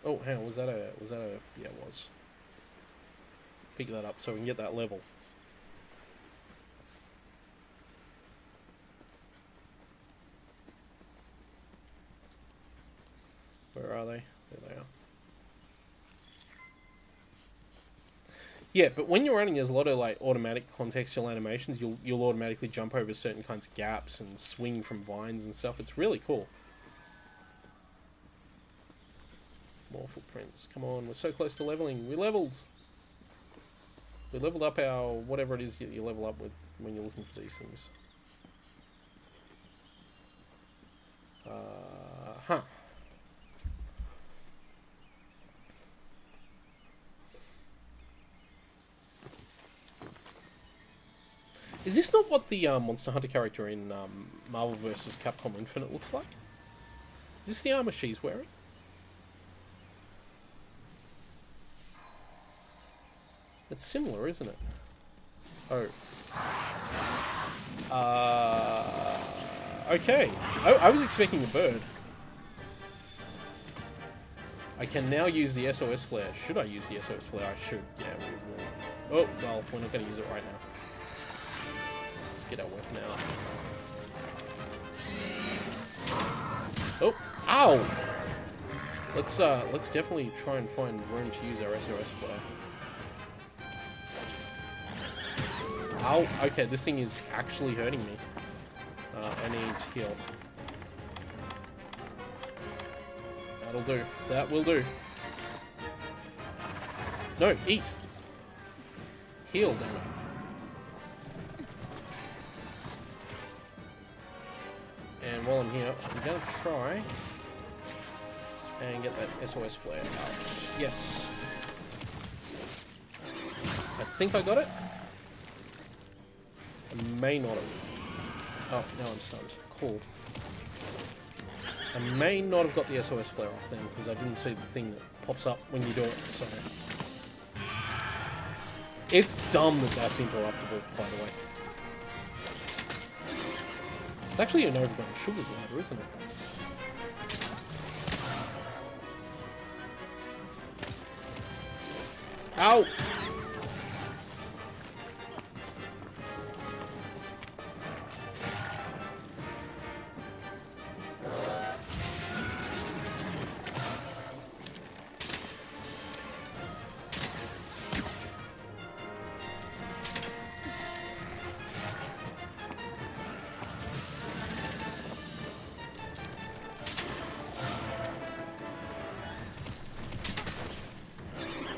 Oh, hang on, was that a, yeah, it was. Pick that up so we can get that level. Where are they? There they are. Yeah, but when you're running, there's a lot of like automatic contextual animations. You'll automatically jump over certain kinds of gaps and swing from vines and stuff. It's really cool. More footprints. Come on, we're so close to leveling. We leveled. We leveled up our whatever it is you level up with when you're looking for these things. Huh. Is this not what the Monster Hunter character in Marvel vs. Capcom Infinite looks like? Is this the armor she's wearing? It's similar, isn't it? Oh. Okay. I was expecting a bird. I can now use the SOS flare. Should I use the SOS flare? I should. Yeah, we will. Oh, well, we're not going to use it right now. Let's get our weapon out. Oh, ow! Let's definitely try and find room to use our SOS flare. Ow! Okay, this thing is actually hurting me. I need to heal. That'll do. That will do. No, eat! Heal, damn it. And while I'm here, I'm gonna try and get that SOS flare out. Yes. I think I got it. I may not have. Oh, now I'm stunned. Cool. I may not have got the SOS flare off then, because I didn't see the thing that pops up when you do it, so... It's dumb that that's interruptible, by the way. It's actually an overgrown sugar glider, isn't it? Ow!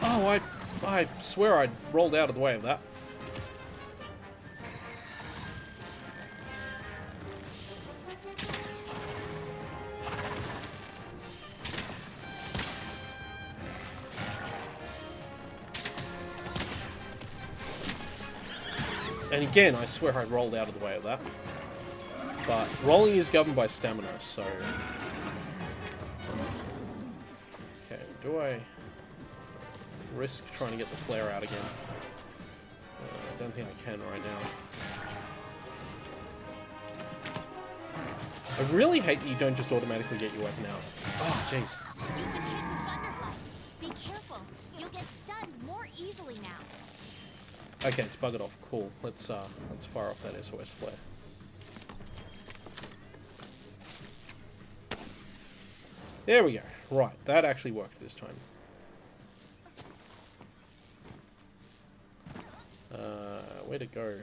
Oh, I swear I rolled out of the way of that. And again, I swear I rolled out of the way of that. But rolling is governed by stamina, so... Okay, do I risk trying to get the flare out again? I don't think I can right now. I really hate that you don't just automatically get your weapon out. Oh, jeez. You've been hit with Thunderblight. Be careful. You'll get stunned more easily now. Okay, it's buggered off. Cool. Let's fire off that SOS flare. There we go. Right, that actually worked this time. Where'd it go?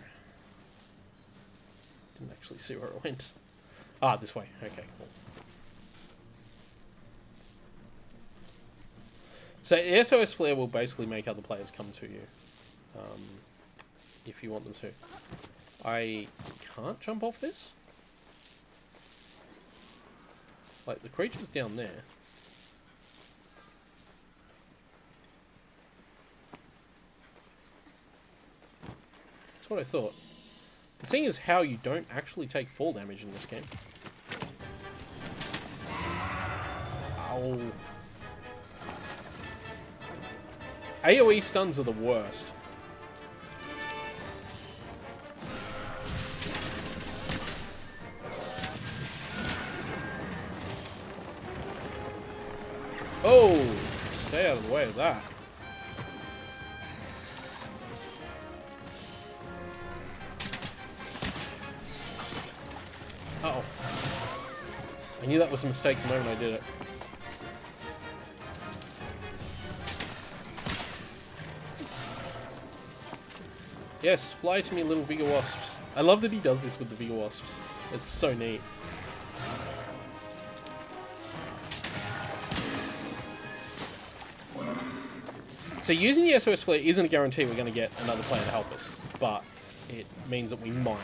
Didn't actually see where it went. Ah, this way. Okay, cool. So the SOS flare will basically make other players come to you. If you want them to. I can't jump off this? Like, the creature's down there. That's what I thought. The thing is how you don't actually take fall damage in this game. Ow. AoE stuns are the worst. Oh! Stay out of the way of that. Uh-oh. I knew that was a mistake the moment I did it. Yes, fly to me, little bigger wasps. I love that he does this with the bigger wasps. It's so neat. So using the SOS flare isn't a guarantee we're going to get another player to help us, but it means that we might.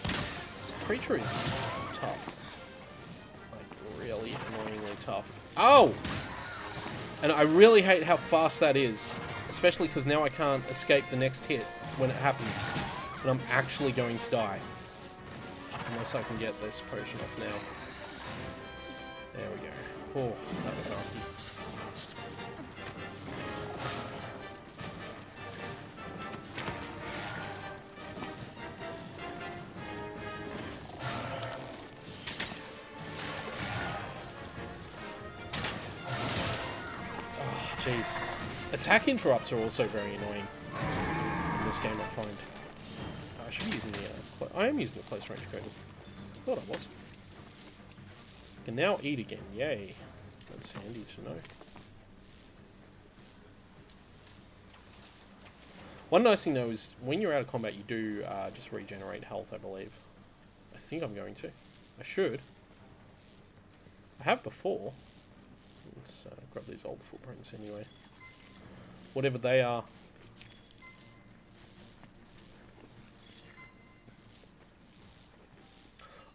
This creature is tough. Like, really annoyingly tough. Oh! And I really hate how fast that is, especially because now I can't escape the next hit when it happens, and I'm actually going to die. Unless I can get this potion off now. There we go. Oh, that was nasty. Jeez. Attack interrupts are also very annoying in this game, I find. I should be using the... I am using the close range code. I thought I was. Can now eat again. Yay. That's handy to know. One nice thing though is when you're out of combat, you do just regenerate health, I believe. I think I'm going to. I should. I have before. Let's grab these old footprints anyway. Whatever they are.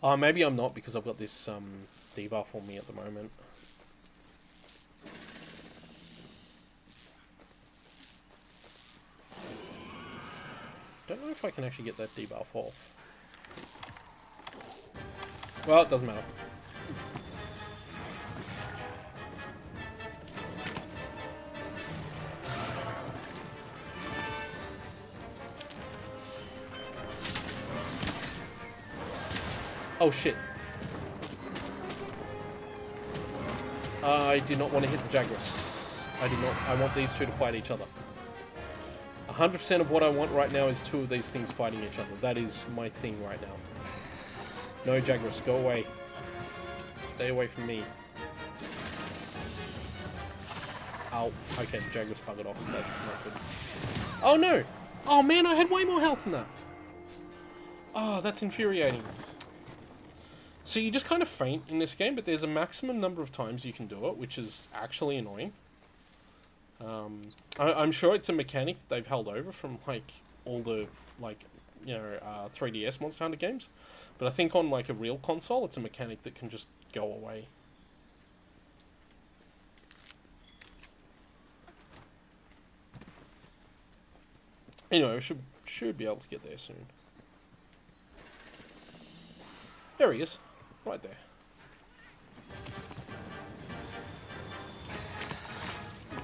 Oh, maybe I'm not because I've got this debuff on me at the moment. Don't know if I can actually get that debuff off. Well, it doesn't matter. Oh shit. I do not want to hit the Jagras. I do not. I want these two to fight each other. 100% of what I want right now is two of these things fighting each other. That is my thing right now. No Jagras, go away. Stay away from me. Ow. Okay, the Jagras buggered off. That's not good. Oh no! Oh man, I had way more health than that. Oh, that's infuriating. So you just kind of faint in this game, but there's a maximum number of times you can do it, which is actually annoying. I'm sure it's a mechanic that they've held over from, like, all the, like, you know, 3DS Monster Hunter games. But I think on, like, a real console, it's a mechanic that can just go away. Anyway, we should be able to get there soon. There he is. Right there.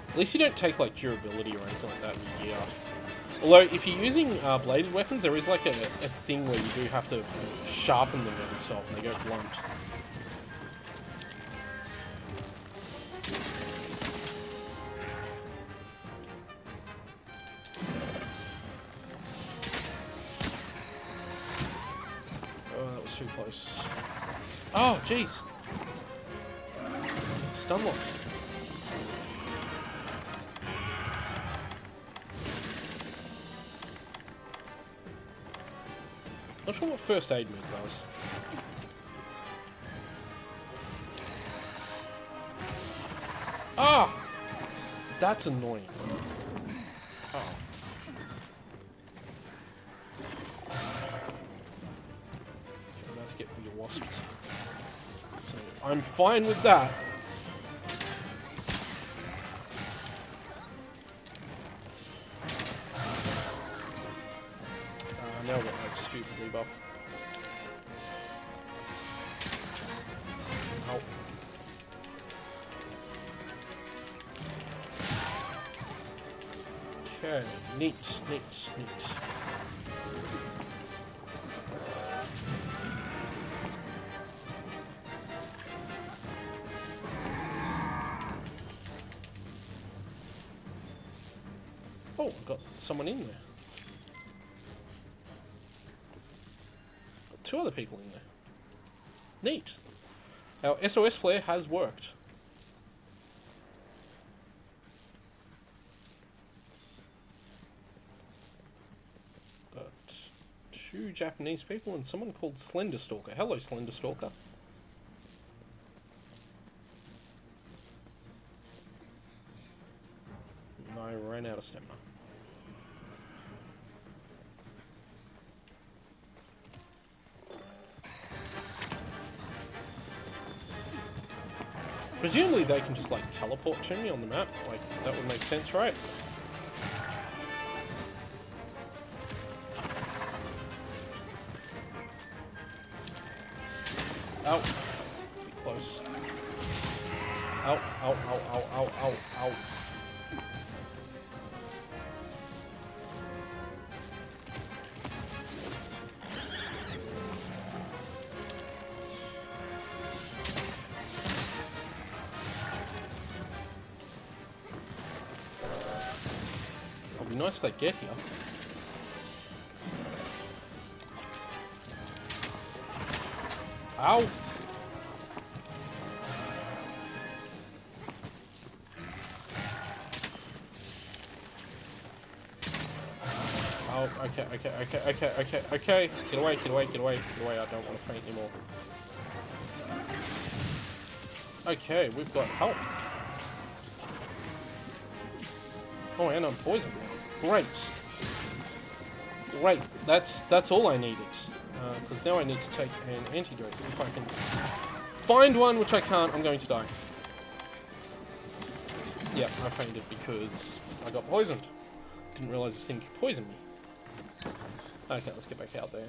At least you don't take, like, durability or anything like that in your gear. Although, if you're using bladed weapons, there is, like, a thing where you do have to sharpen them every so often. They go blunt. Oh, that was too close. Oh, jeez. It's stun locked. Not sure what first aid move does. Ah! That's annoying. Oh. I'm about to get re-wasped. So, I'm fine with that. Now I've got that stupid debuff. Ow. Okay, neat. Oh, I've got someone in there. Two other people in there. Neat. Our SOS flare has worked. Got two Japanese people and someone called Slender Stalker. Hello, Slender Stalker. No, I ran out of stamina. Presumably they can just, like, teleport to me on the map. Like, that would make sense, right? Ow. Be close. Ow, ow, ow, ow, ow, ow, ow. nice if they get here. Ow! Oh, okay. Get away. I don't want to faint anymore. Okay, we've got help. Oh, and I'm poisoned. Great. That's all I needed. Because now I need to take an antidote. If I can find one, which I can't, I'm going to die. Yeah, I fainted because I got poisoned. Didn't realize this thing could poison me. Okay, let's get back out there.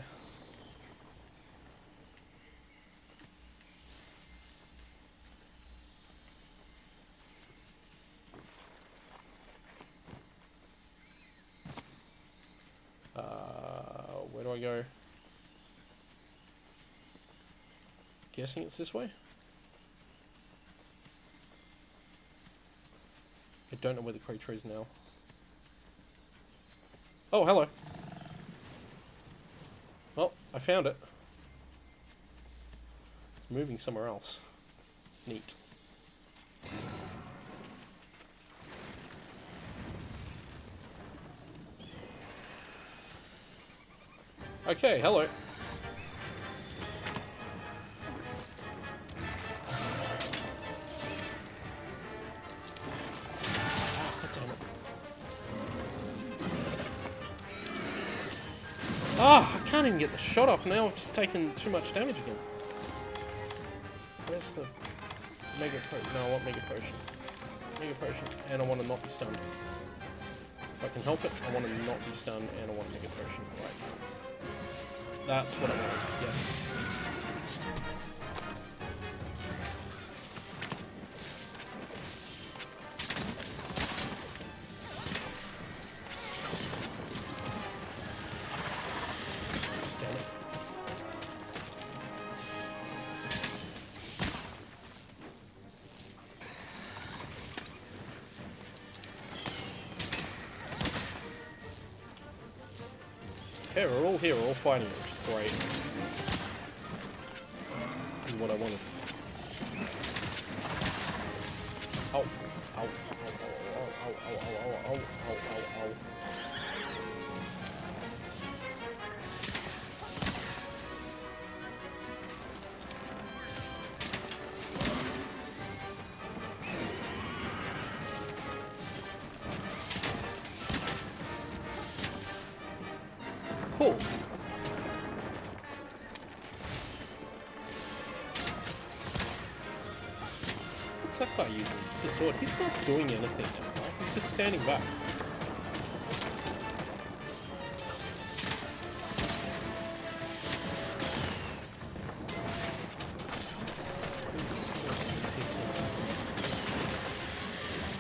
Where do I go? Guessing it's this way? I don't know where the creature is now. Oh, hello. Well, I found it. It's moving somewhere else. Neat. Okay, hello. Ah, I can't even get the shot off now. I've just taken too much damage again. Where's the mega potion? No, I want mega potion. Mega potion, and I want to not be stunned. If I can help it, I want to not be stunned, and I want mega potion. Right. That's what I wanted. Yes. Okay, we're all here, we're all fighting, which is great. This is what I wanted. Ow. Ow. Ow. Cool. What's that guy using? Just a sword. He's not doing anything now, right? He's just standing back.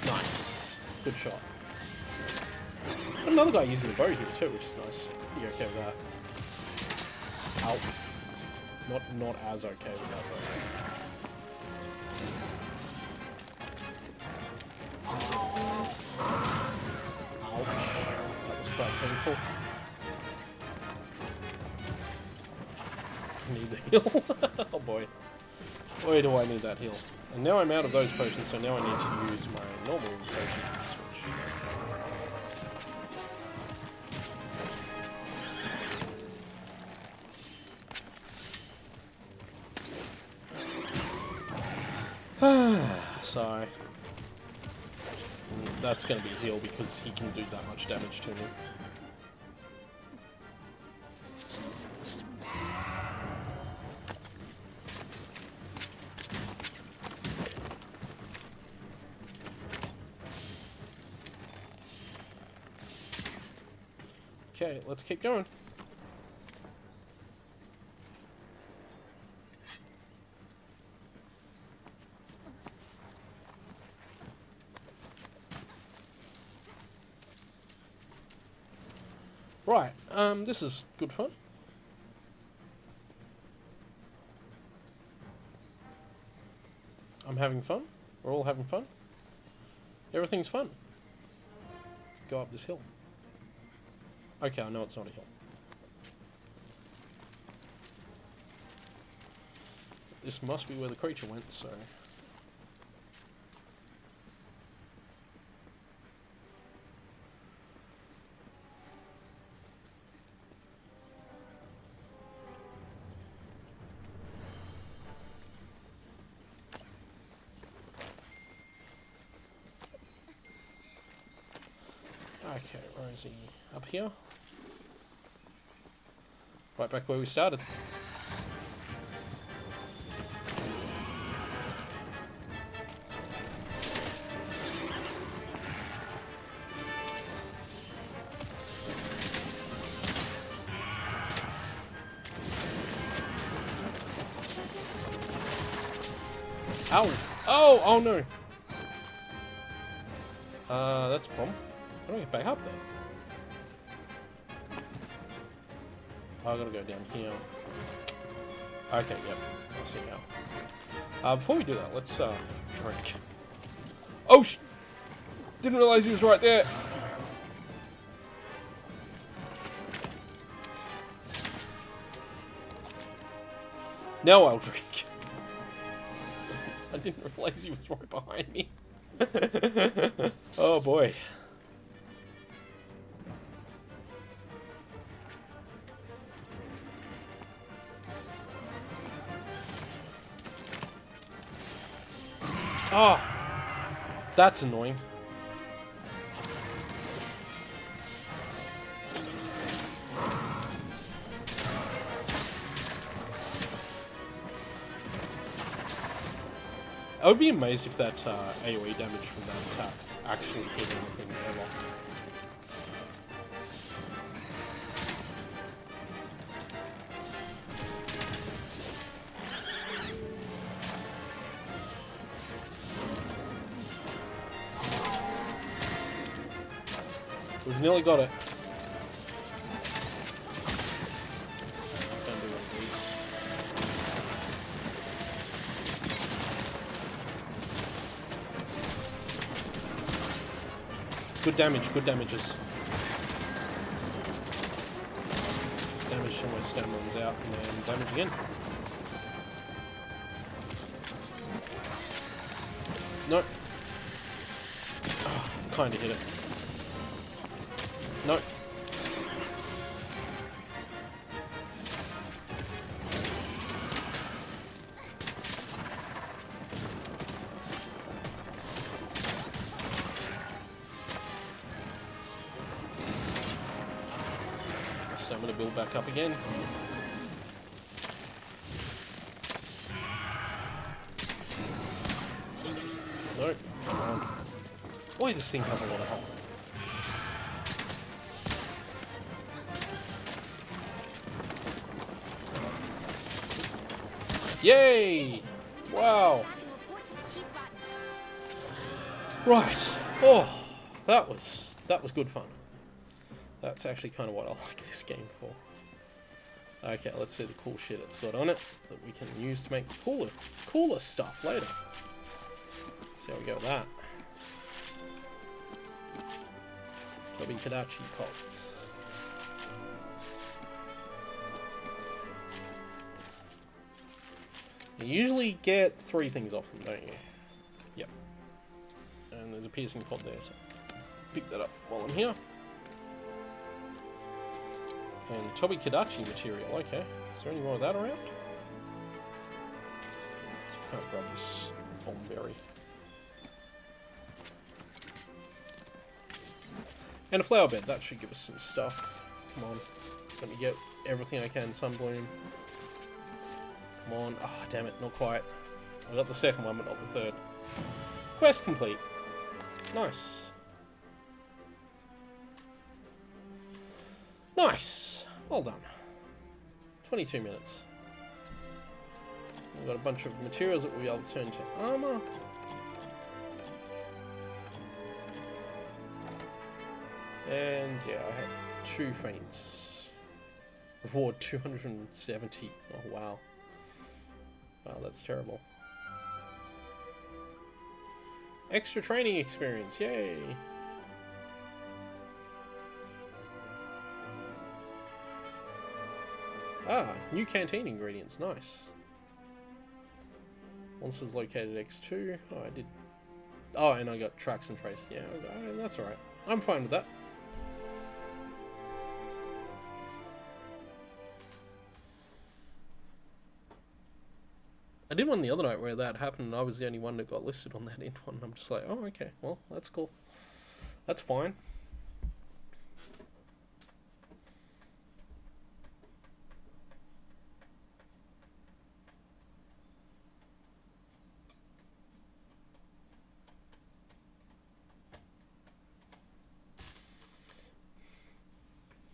Nice. Good shot. Another guy using a bow here too, which is nice. Pretty okay with that. Ow. Not as okay with that though. Ouch. That was quite painful. I need the heal. Oh boy. Boy do I need that heal. And now I'm out of those potions, so now I need to use my normal potions, which... So that's going to be a heal because he can do that much damage to me. Okay, let's keep going. Right, this is good fun. I'm having fun. We're all having fun. Everything's fun. Go up this hill. Okay, I know it's not a hill. This must be where the creature went, so... Okay, where is he? Up here? Right back where we started. Ow! Oh! Oh no! That's a problem. How do I get back up there? Oh, I gotta go down here. Okay, yep. I see now. Before we do that, let's, drink. Oh, didn't realize he was right there! Now I'll drink. I didn't realize he was right behind me. Oh boy. Oh, that's annoying. I would be amazed if that AoE damage from that attack actually hit anything ever. We've nearly got it. Don't do one of these. Good damage, good damages. Damage till my stamina runs out, and then damage again. No. Oh, kinda hit it. No. So I'm going to build back up again. No, come on. Boy, this thing has a lot of health. Yay! Wow. Right. Oh, that was good fun. That's actually kind of what I like this game for. Okay, let's see the cool shit it's got on it that we can use to make cooler stuff later. See how we go with that. Chubby Kadachi pots. You usually get 3 things off them, don't you? Yep. And there's a piercing pod there, so pick that up while I'm here. And Tobi Kadachi material, okay. Is there any more of that around? So I can't grab this bomb berry. And a flower bed, that should give us some stuff. Come on. Let me get everything I can. Sunbloom. Come on. Ah, oh, damn it, not quite. I got the second one, but not the third. Quest complete. Nice. Nice. Well done. 22 minutes. We've got a bunch of materials that we'll be able to turn to armor. And yeah, I had 2 feints. Reward 270. Oh wow. Wow, that's terrible. Extra training experience, yay! Ah, new canteen ingredients. Nice. Monsters located X2. Oh, I did. Oh, and I got tracks and trace. Yeah, that's alright. I'm fine with that. I did one the other night where that happened and I was the only one that got listed on that end one. I'm just like, oh, okay, well, that's cool. That's fine.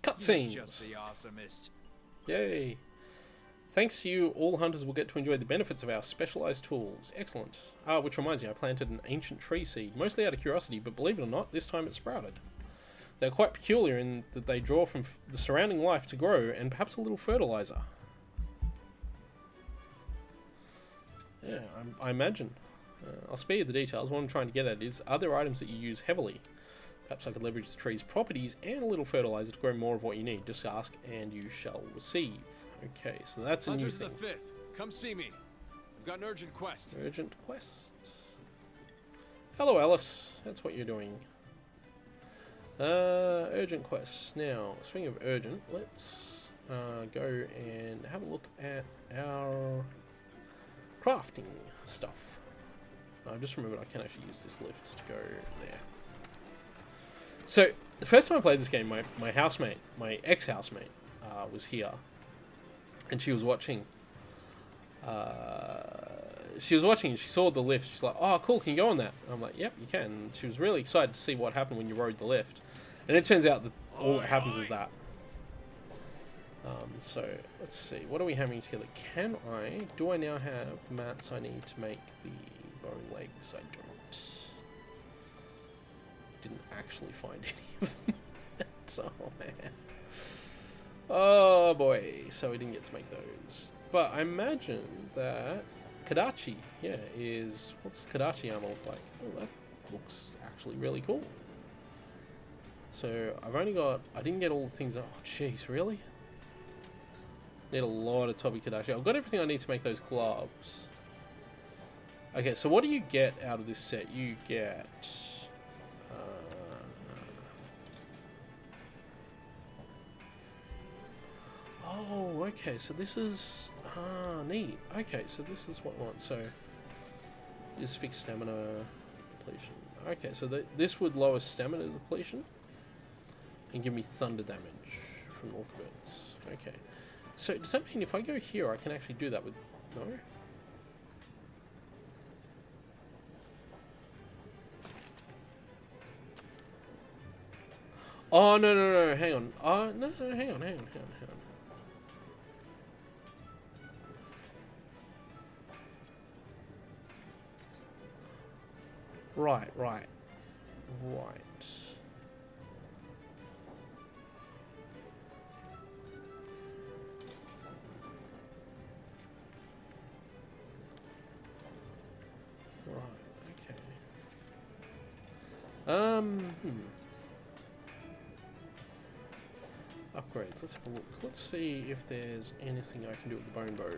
Cutscenes. Just the awesomest. Yay. Thanks to you, all hunters will get to enjoy the benefits of our specialized tools. Excellent. Which reminds me, I planted an ancient tree seed, mostly out of curiosity, but believe it or not, this time it sprouted. They're quite peculiar in that they draw from the surrounding life to grow, and perhaps a little fertilizer. Yeah, I imagine. I'll spare you the details. What I'm trying to get at is, are there items that you use heavily? Perhaps I could leverage the tree's properties and a little fertilizer to grow more of what you need. Just ask, and you shall receive. Okay, so that's a new thing. Hunters of the 5th, come see me. I've got an urgent quest. Urgent quest. Hello, Alice. That's what you're doing. Urgent quest. Now, speaking of urgent, let's go and have a look at our crafting stuff. I just remembered I can actually use this lift to go there. So, the first time I played this game, my housemate, my ex-housemate, was here. And she was watching. She was watching and she saw the lift. She's like, oh, cool, can you go on that? And I'm like, yep, you can. And she was really excited to see what happened when you rode the lift. And it turns out that all that happens is that. So, let's see. What are we having together? Do I now have the mats I need to make the bone legs? I don't. Didn't actually find any of them. Oh, man. Oh boy, so we didn't get to make those. But I imagine that Kadachi, yeah, is... What's Kadachi armor look like? Oh, that looks actually really cool. So, I've only got... I didn't get all the things... Oh, jeez, really? Need a lot of Tobi Kadachi. I've got everything I need to make those gloves. Okay, so what do you get out of this set? You get... Oh, okay, so this is... neat. Okay, so this is what I want. So, is fixed stamina depletion. Okay, so this would lower stamina depletion and give me thunder damage from Orcbirds. Okay. So, does that mean if I go here, I can actually do that with... No? Oh, no, hang on. No, hang on. Right. Okay. Upgrades. Let's have a look. Let's see if there's anything I can do with the bone bow.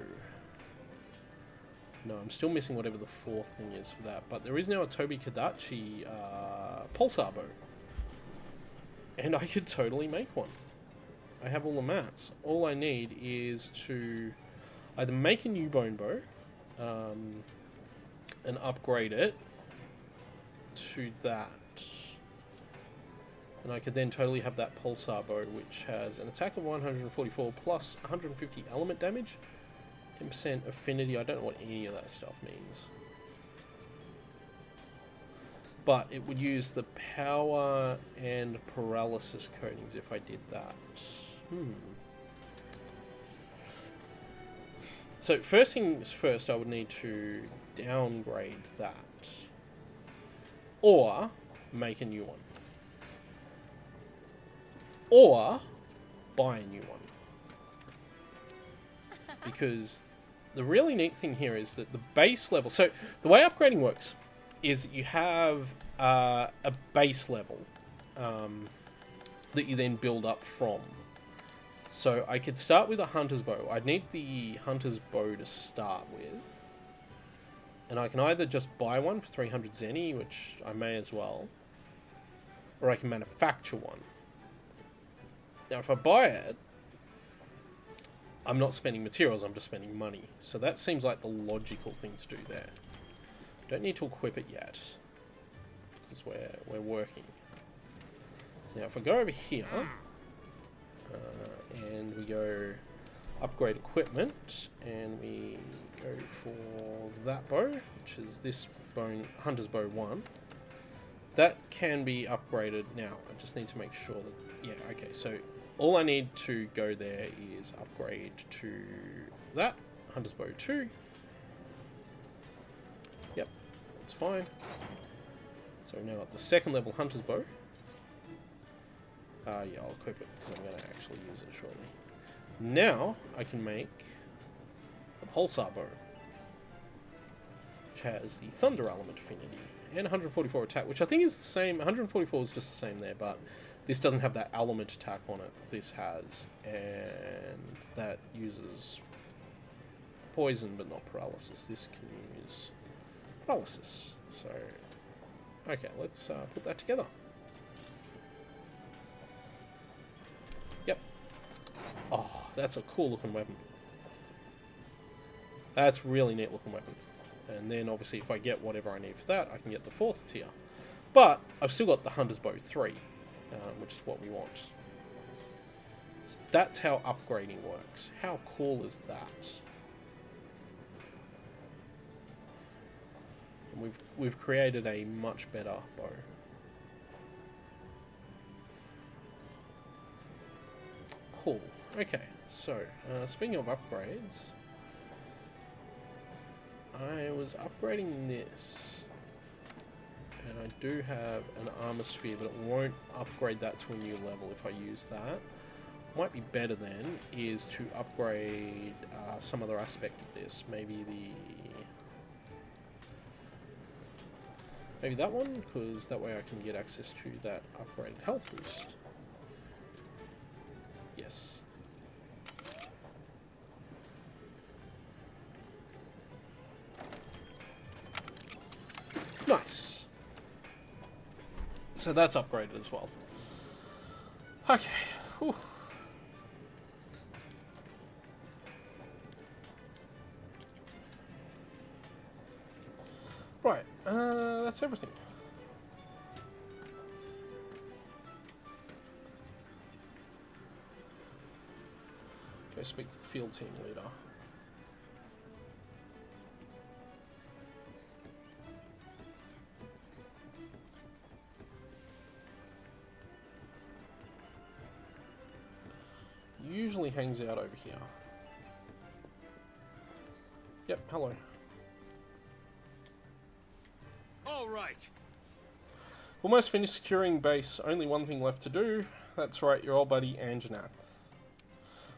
No, I'm still missing whatever the fourth thing is for that. But there is now a Tobi Kadachi pulsar bow. And I could totally make one. I have all the mats. All I need is to either make a new bone bow and upgrade it to that. And I could then totally have that pulsar bow, which has an attack of 144 plus 150 element damage. 10% affinity, I don't know what any of that stuff means. But it would use the power and paralysis coatings if I did that. So first things first, I would need to downgrade that. Or make a new one. Or buy a new one. Because the really neat thing here is that the base level... So, the way upgrading works is that you have a base level that you then build up from. So I could start with a hunter's bow. I'd need the hunter's bow to start with. And I can either just buy one for 300 zenny, which I may as well. Or I can manufacture one. Now if I buy it, I'm not spending materials, I'm just spending money. So that seems like the logical thing to do there. Don't need to equip it yet. Because we're working. So now if I go over here... and we go upgrade equipment, and we go for that bow, which is this hunter's bow 1. That can be upgraded now. I just need to make sure that, yeah, okay, so all I need to go there is upgrade to that hunter's bow 2. Yep, that's fine. So we've now got the second level hunter's bow. Yeah, I'll equip it because I'm going to actually use it shortly. Now, I can make the pulsar bow, which has the thunder element affinity, and 144 attack, which I think is the same. 144 is just the same there, but this doesn't have that element attack on it that this has, and that uses poison but not paralysis. This can use paralysis. So, okay, let's put that together. Yep. Oh, that's a cool looking weapon. That's really neat looking weapon. And then obviously if I get whatever I need for that, I can get the 4th tier. But I've still got the Hunter's Bow 3, which is what we want. So that's how upgrading works. How cool is that? And we've created a much better bow. Cool. Okay, so speaking of upgrades, I was upgrading this, and I do have an armor sphere, but it won't upgrade that to a new level if I use that. Might be better then is to upgrade some other aspect of this. Maybe that one, because that way I can get access to that upgraded health boost. Yes. Nice. So that's upgraded as well. Okay. Whew. Right. That's everything. Go speak to the field team leader. Usually hangs out over here. Yep, hello. All right. Almost finished securing base. Only one thing left to do. That's right, your old buddy Anjanath.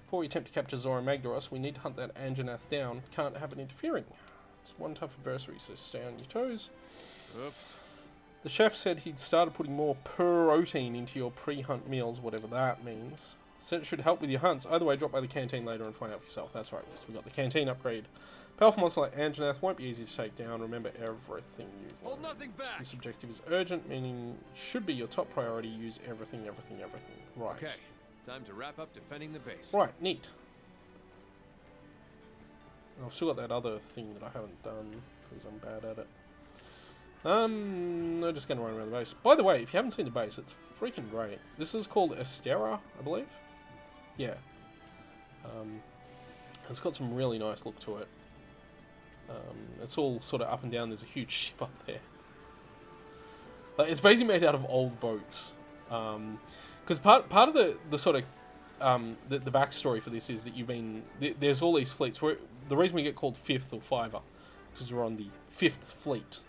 Before we attempt to capture Zora Magdaros, we need to hunt that Anjanath down. Can't have it interfering. It's one tough adversary, so stay on your toes. Oops. The chef said he'd started putting more protein into your pre-hunt meals, whatever that means. Said it should help with your hunts. Either way, drop by the canteen later and find out for yourself. That's right, we got the canteen upgrade. Powerful monster like Anjanath won't be easy to take down. Remember everything you've Hold learned. nothing back. This objective is urgent, meaning should be your top priority. Use everything. Right. Okay, time to wrap up defending the base. Right, neat. I've still got that other thing that I haven't done because I'm bad at it. I'm just going to run around the base. By the way, if you haven't seen the base, it's freaking great. This is called Estera, I believe. Yeah. It's got some really nice look to it. It's all sort of up and down. There's a huge ship up there. Like, it's basically made out of old boats. Because part of the sort of the backstory for this is that there's all these fleets. The reason we get called Fifth or Fiver, because we're on the 5th fleet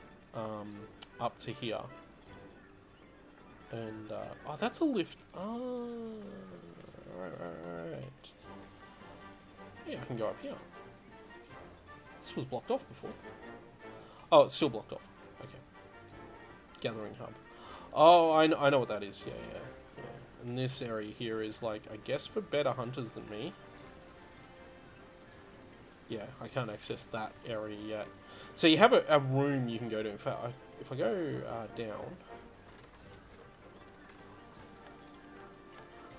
up to here. And oh, that's a lift. Oh, right. Yeah, I can go up here. This was blocked off before. Oh, it's still blocked off. Okay. Gathering hub. Oh, I know what that is. Yeah. And this area here is like, I guess for better hunters than me. Yeah, I can't access that area yet. So you have a room you can go to. In fact, if I go down...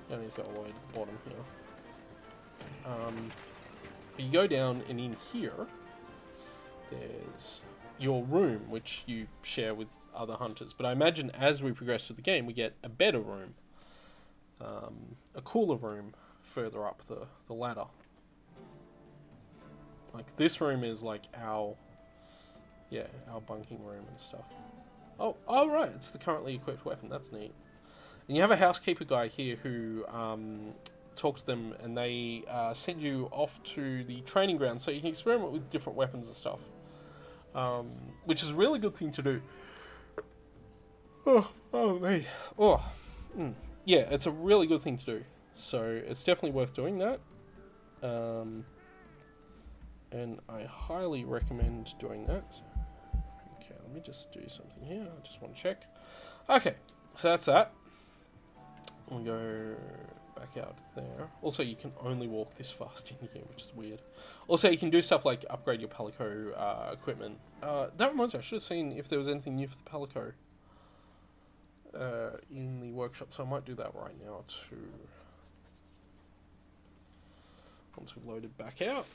Don't need to go all the way to the bottom here. You go down, and in here, there's your room, which you share with other hunters. But I imagine as we progress through the game, we get a better room. A cooler room further up the ladder. Like, this room is like our bunking room and stuff. Oh, right, it's the currently equipped weapon. That's neat. And you have a housekeeper guy here who talk to them, and they send you off to the training ground so you can experiment with different weapons and stuff. Which is a really good thing to do. Oh, me. Yeah, it's a really good thing to do. So it's definitely worth doing that. And I highly recommend doing that. Okay, let me just do something here. I just want to check. Okay, so that's that. We'll go back out there. Also, you can only walk this fast in here, which is weird. Also, you can do stuff like upgrade your Palico equipment. That reminds me, I should have seen if there was anything new for the Palico in the workshop, so I might do that right now too. Once we've loaded back out.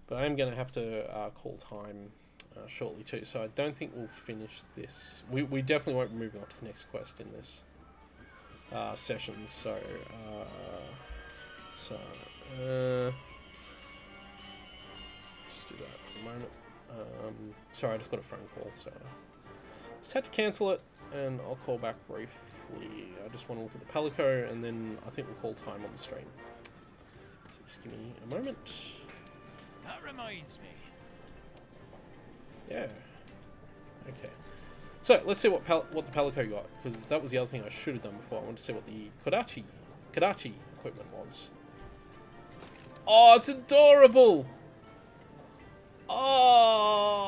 But I am going to have to call time shortly too, so I don't think we'll finish this. We definitely won't be moving on to the next quest in this session, so just do that for the moment. Sorry, I just got a phone call, so just had to cancel it, and I'll call back briefly. I just want to look at the Palico, and then I think we'll call time on the stream. So just give me a moment. That reminds me. Yeah. Okay. So let's see what the Palico got, because that was the other thing I should have done before. I wanted to see what the Kodachi equipment was. Oh, it's adorable! Oh,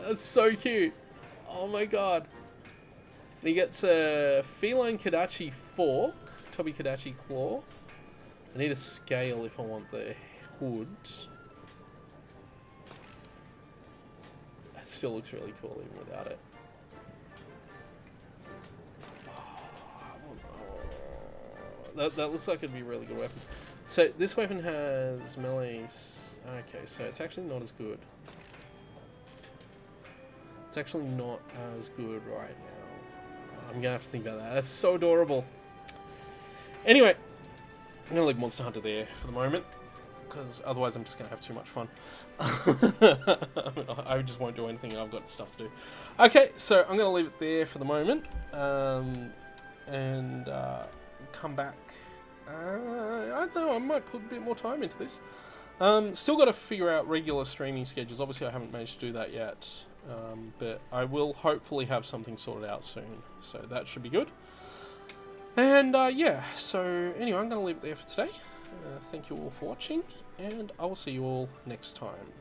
that's so cute. Oh my god. And he gets a feline Kodachi fork, Toby Kodachi claw. I need a scale if I want the hood. That still looks really cool even without it. That looks like it'd be a really good weapon. So this weapon has melee. Okay, so it's actually not as good. It's actually not as good right now. I'm gonna have to think about that. That's so adorable. Anyway, I'm gonna leave Monster Hunter there for the moment, because otherwise I'm just gonna have too much fun. I just won't do anything, and I've got stuff to do. Okay, so I'm gonna leave it there for the moment, and come back. I don't know, I might put a bit more time into this. Still got to figure out regular streaming schedules. Obviously I haven't managed to do that yet, but I will hopefully have something sorted out soon, so that should be good. And yeah, so anyway, I'm going to leave it there for today. Thank you all for watching, and I will see you all next time.